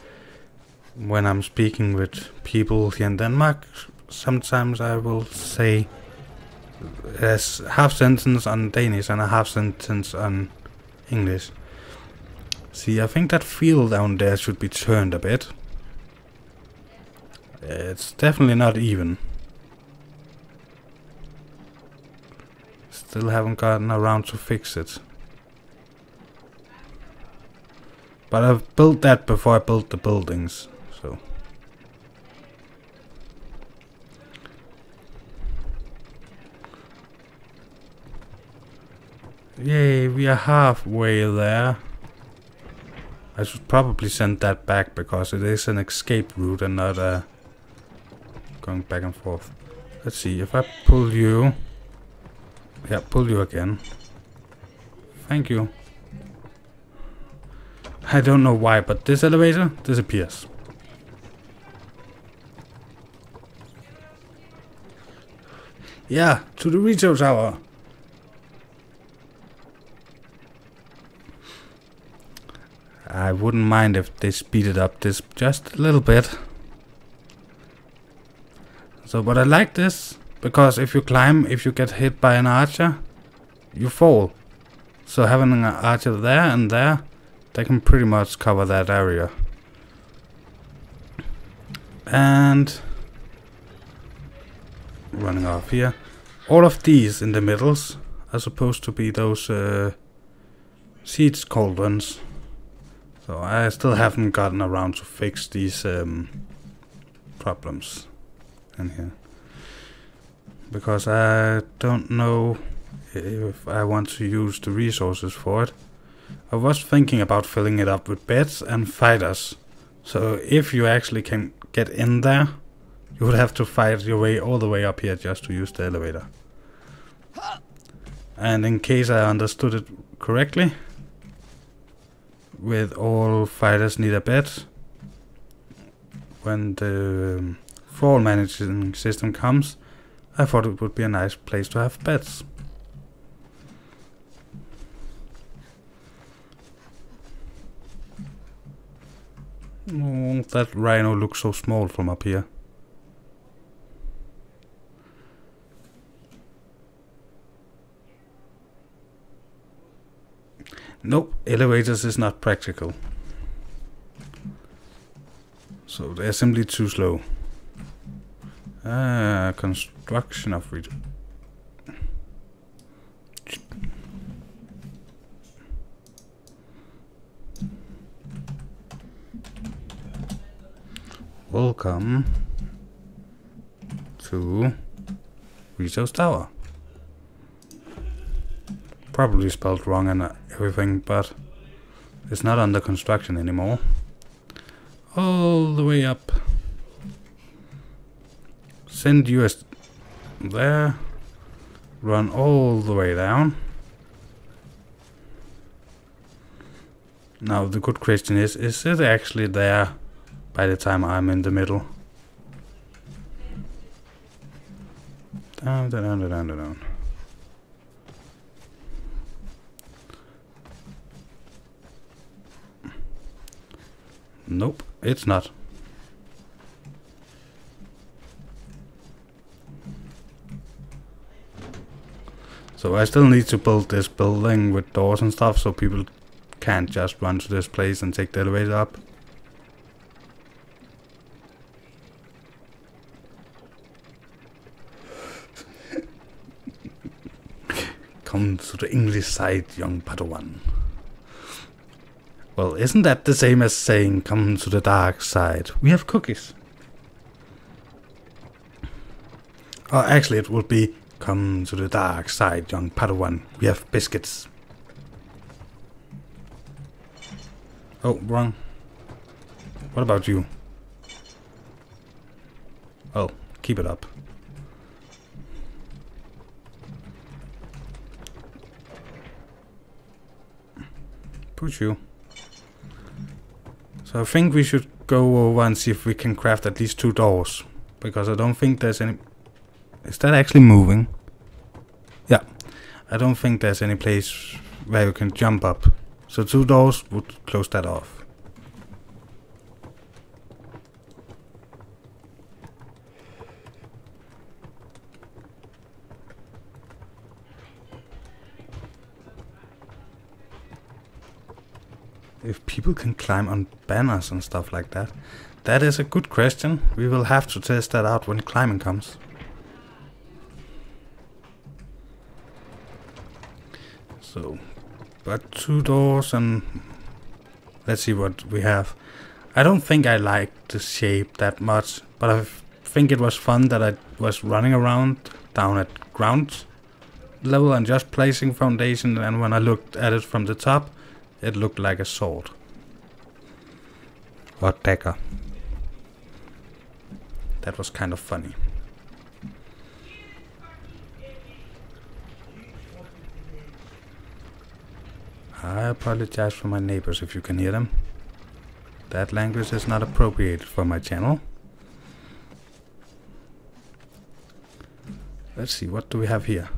when I'm speaking with people here in Denmark, sometimes I will say a half sentence on Danish and a half sentence on English. See, I think that field down there should be turned a bit. It's definitely not even. Still haven't gotten around to fix it. But I've built that before I built the buildings, so. Yay, we are halfway there. I should probably send that back because it is an escape route and not a going back and forth. Let's see, if I pull you. Yeah, pull you again. Thank you. I don't know why, but this elevator disappears. Yeah, to the retail tower. I wouldn't mind if they speeded up this just a little bit. So, but I like this, because if you climb, if you get hit by an archer, you fall. So having an archer there and there, they can pretty much cover that area. And running off here. All of these in the middles are supposed to be those siege cauldrons. So I still haven't gotten around to fix these problems in here. Because I don't know if I want to use the resources for it. I was thinking about filling it up with beds and fighters. So if you actually can get in there, you would have to fight your way all the way up here just to use the elevator. And in case I understood it correctly, with all fighters need a bed, when the floor managing system comes, I thought it would be a nice place to have beds. Oh, that rhino looks so small from up here. Nope, elevators is not practical. So they're simply too slow. Construction of Welcome to Rito's Tower. Probably spelled wrong and everything, but it's not under construction anymore. All the way up. Send you there. Run all the way down. Now the good question is it actually there by the time I'm in the middle? Down, down, down, down, down. Nope, it's not. So I still need to build this building with doors and stuff so people can't just run to this place and take the elevator up. Come to the English side, young Padawan. Well, isn't that the same as saying, come to the dark side? We have cookies. Or actually it would be, come to the dark side, young Padawan. We have biscuits. Oh, wrong. What about you? Oh, keep it up. Push you. So I think we should go over and see if we can craft at least 2 doors. Because I don't think there's any... Is that actually moving? Yeah. I don't think there's any place where you can jump up. So 2 doors would close that off. If people can climb on banners and stuff like that. That is a good question. We will have to test that out when climbing comes. So, but 2 doors and let's see what we have. I don't think I like the shape that much, but I think it was fun that I was running around down at ground level and just placing foundation, and when I looked at it from the top, it looked like a sword. Or dagger. That was kind of funny. I apologize for my neighbors if you can hear them. That language is not appropriate for my channel. Let's see, what do we have here?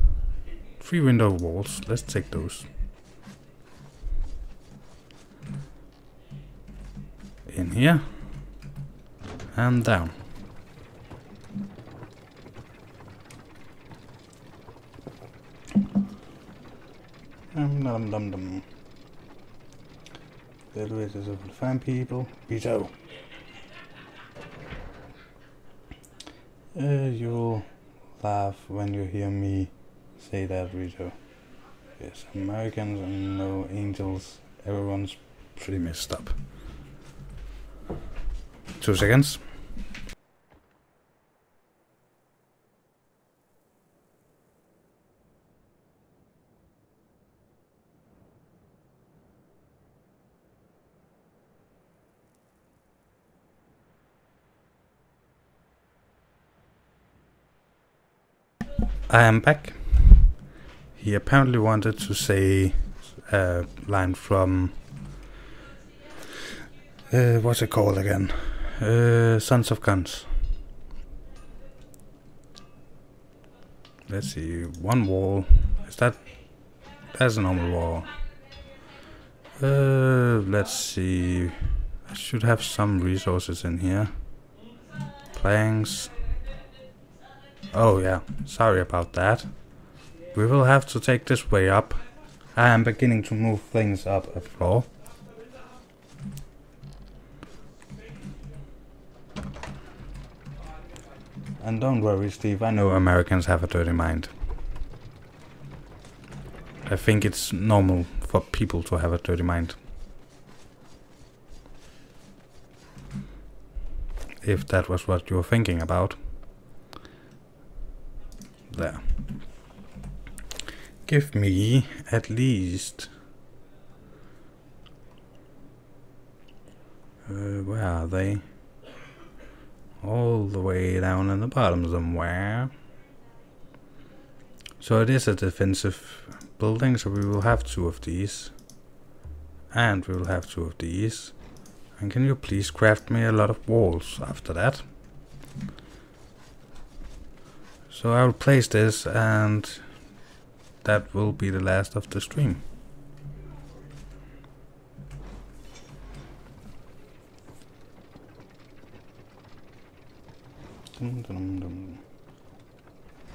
3 window walls, let's take those. In here. And down. Dum dum dum. The elevators are for the fine people. Vito. You'll laugh when you hear me say that, Vito. Yes, Americans and no angels. Everyone's pretty messed up. 2 seconds. I am back. He apparently wanted to say a line from what's it called again? Sons of Guns. Let's see, 1 wall. Is that... That's a normal wall. Let's see. I should have some resources in here. Planks. Oh yeah, sorry about that. We will have to take this way up. I am beginning to move things up a floor. And don't worry, Steve, I know Americans have a dirty mind. I think it's normal for people to have a dirty mind. If that was what you were thinking about. There. Give me at least... where are they? All the way down in the bottom somewhere. So it is a defensive building, so we will have 2 of these. And we will have 2 of these. And can you please craft me a lot of walls after that? So I will place this, and that will be the last of the stream. Dum, dum, dum.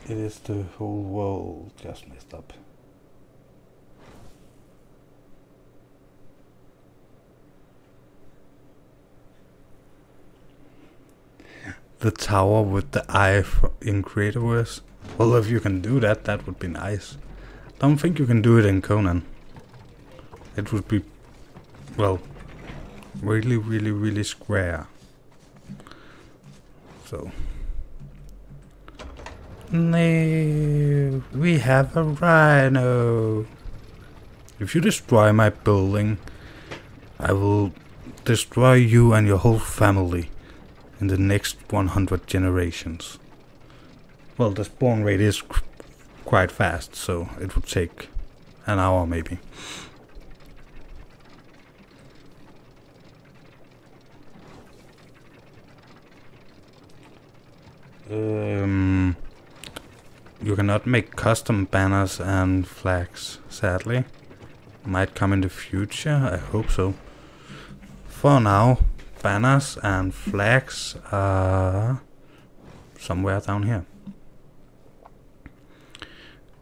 It is the whole world just messed up. The tower with the eye in Creatorverse. Well, if you can do that, that would be nice. Don't think you can do it in Conan. It would be, well, really, really, really square. So. No, we have a rhino. If you destroy my building, I will destroy you and your whole family in the next 100 generations. Well, the spawn rate is quite fast, so it would take an hour maybe. You cannot make custom banners and flags, sadly. Might come in the future, I hope so. For now, banners and flags are somewhere down here.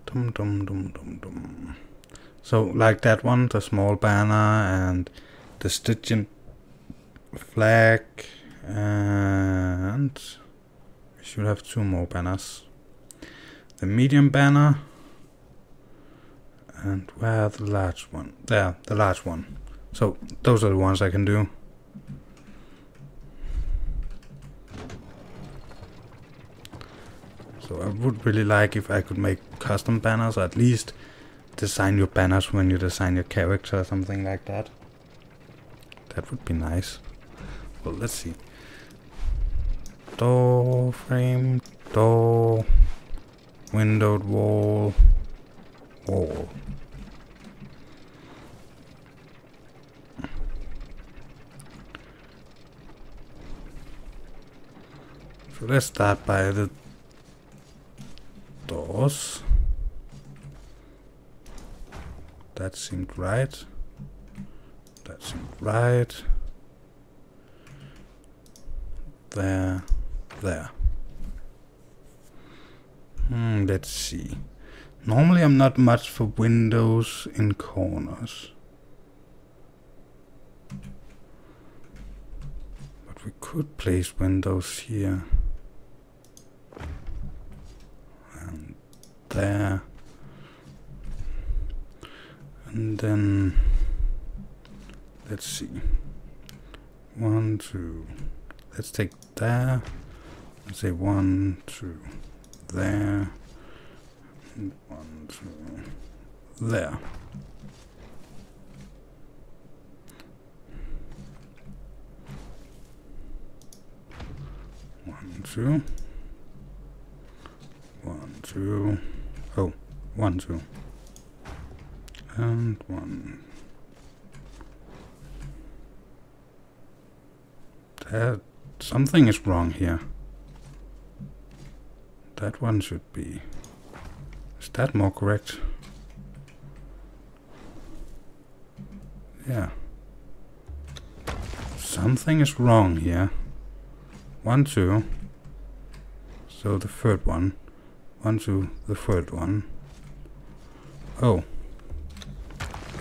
Dum dum dum dum dum. So, like that one, the small banner and the Stygian flag, and we should have 2 more banners. The medium banner, and where the large one? There, the large one. So those are the ones I can do. So I would really like if I could make custom banners, or at least design your banners when you design your character or something like that. That would be nice. Well, let's see. Door frame, door, windowed wall, wall. So let's start by the doors. That seemed right. That seemed right. There. There. Let's see. Normally I'm not much for windows in corners. But we could place windows here. And there. And then let's see. 1, 2. Let's take there. Let's say 1, 2. There. And 1, 2. There. One, two. 1, 2. Oh, 1, 2. And 1. That something is wrong here. That one should be. Is that more correct? Yeah. Something is wrong here. 1, 2. So the third one. 1, 2, the third one. Oh.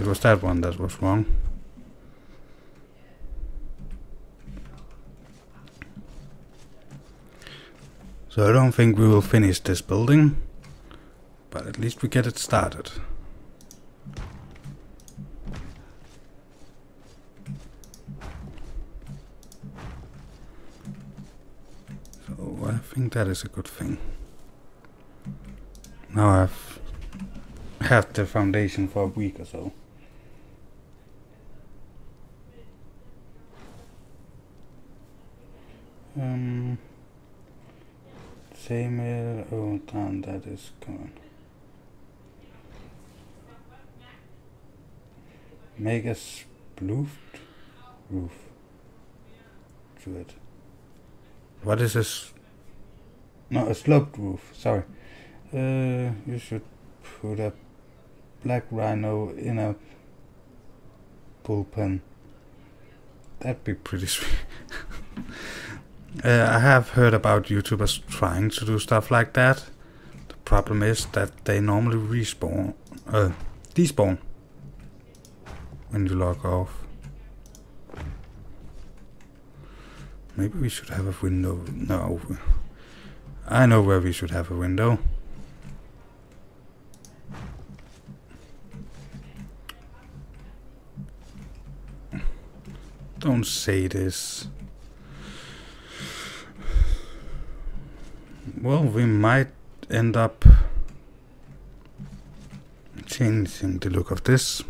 It was that one that was wrong. So I don't think we will finish this building, but at least we get it started. So I think that is a good thing. Now I've had the foundation for a week or so. Same, oh damn, that is gone. Make a sploofed roof to it. What is this? No, a sloped roof, sorry. You should put a black rhino in a bullpen. That'd be pretty sweet. I have heard about YouTubers trying to do stuff like that. The problem is that they normally despawn when you log off. Maybe we should have a window. No, I know where we should have a window. Don't say this. Well, we might end up changing the look of this.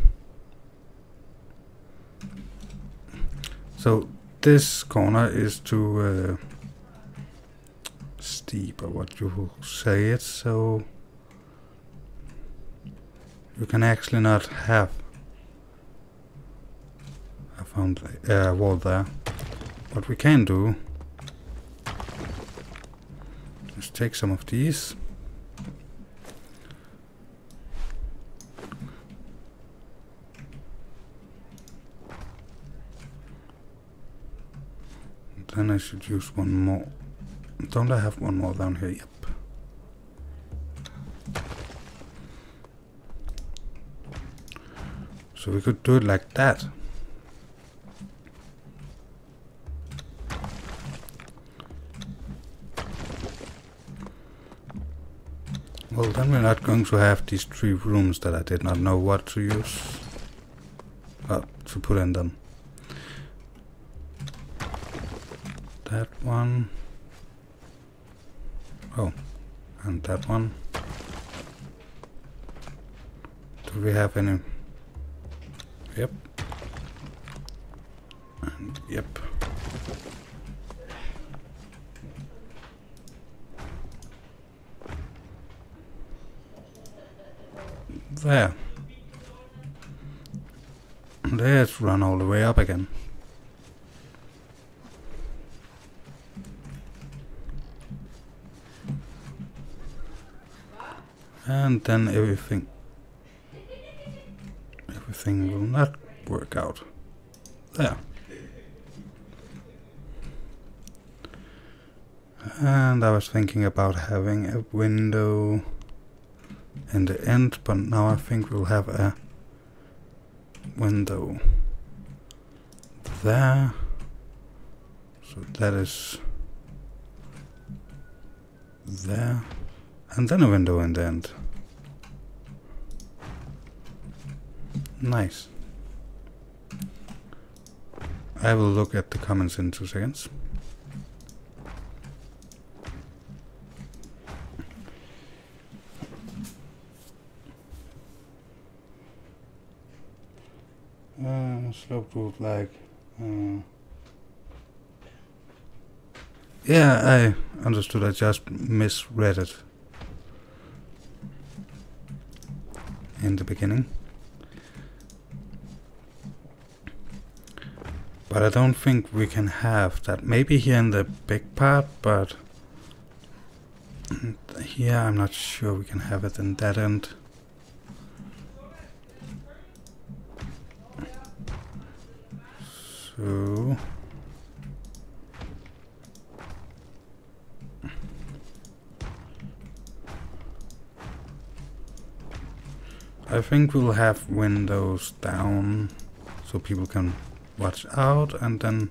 So this corner is too steep, or what you will say it, so you can actually not have a wall there. What we can do Just take some of these. Then I should use one more. Don't I have one more down here? Yep. So we could do it like that. Well, then we're not going to have these 3 rooms that I did not know what to use. To put in them. That one. Oh, and that one. Do we have any? Yep. And yep. There. Let's run all the way up again. And then everything will not work out. There. And I was thinking about having a window in the end, but now I think we'll have a window there. So that is there. And then a window in the end. Nice. I will look at the comments in 2 seconds. Slope roof like... yeah, I understood. I just misread it in the beginning. But I don't think we can have that. Maybe here in the big part, but here I'm not sure we can have it in that end. So I think we'll have windows down so people can watch out, and then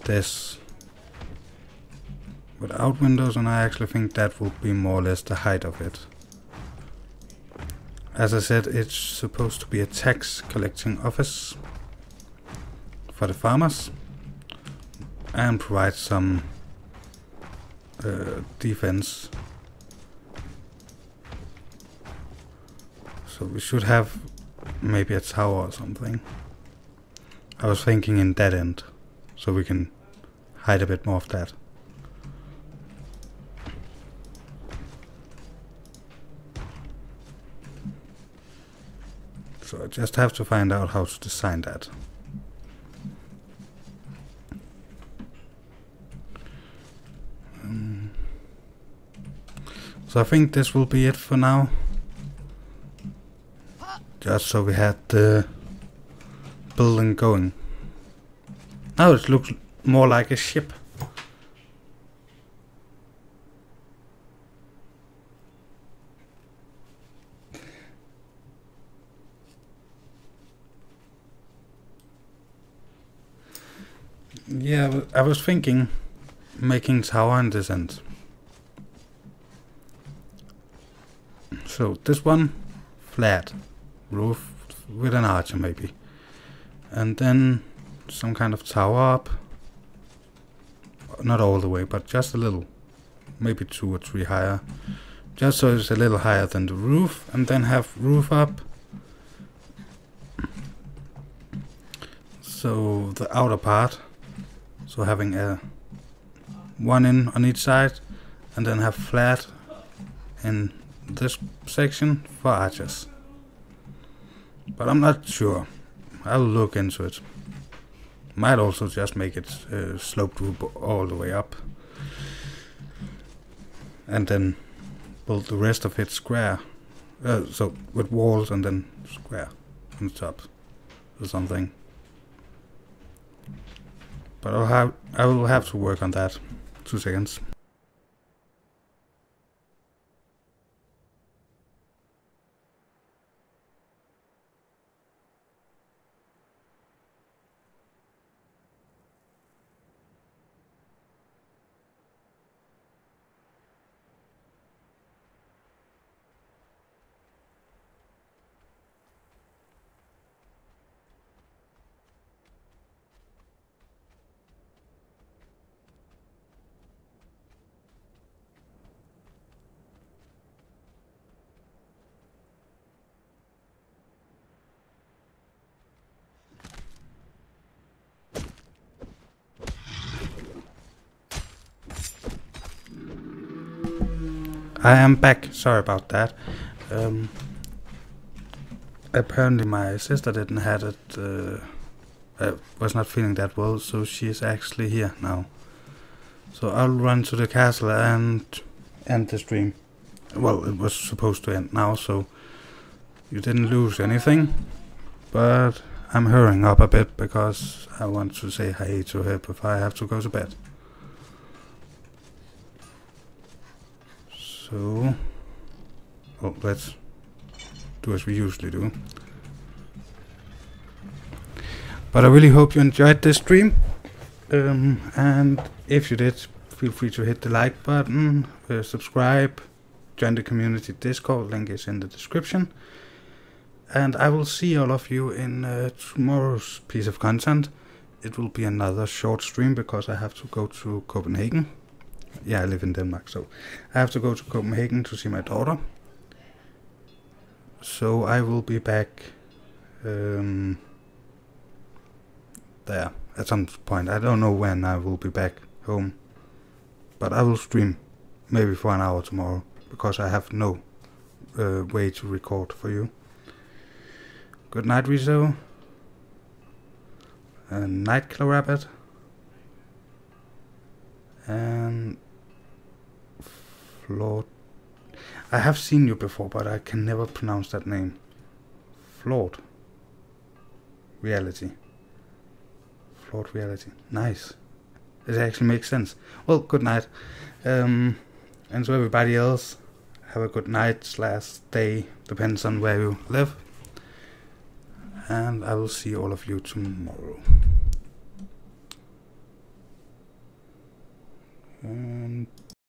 this without windows, and I actually think that will be more or less the height of it. As I said, it's supposed to be a tax collecting office for the farmers and provide some defense. So we should have maybe a tower or something. I was thinking in that end, so we can hide a bit more of that. So I just have to find out how to design that. So I think this will be it for now. Just so we had the building going. Now it looks more like a ship. Yeah, I was thinking making tower in this end. So this one flat roof with an archer maybe, and then some kind of tower up, not all the way but just a little, maybe 2 or 3 higher, just so it's a little higher than the roof, and then have roof up, so the outer part, so having a one in on each side, and then have flat in this section for archers. But I'm not sure. I'll look into it. Might also just make it sloped roof all the way up. and then build the rest of it square. So with walls and then square on the top or something. But I will have to work on that. 2 seconds. I am back, sorry about that. Apparently my sister didn't have it, was not feeling that well, so she is actually here now. So I'll run to the castle and end the stream. Well, it was supposed to end now, so you didn't lose anything. But I'm hurrying up a bit because I want to say hi to her before I have to go to bed. So, well, let's do as we usually do. But I really hope you enjoyed this stream. And if you did, feel free to hit the like button, subscribe, join the community Discord, link is in the description. And I will see all of you in tomorrow's piece of content. It will be another short stream because I have to go to Copenhagen. Yeah, I live in Denmark, so I have to go to Copenhagen to see my daughter. So I will be back there at some point. I don't know when I will be back home, but I will stream maybe for an hour tomorrow because I have no way to record for you. Good night, Rizzo. Nightclub Rabbit. And Flawed. I have seen you before, but I can never pronounce that name. Flawed Reality. Flawed Reality. Nice. It actually makes sense. Well, good night. And to everybody else, have a good night / day. Depends on where you live. And I will see all of you tomorrow. And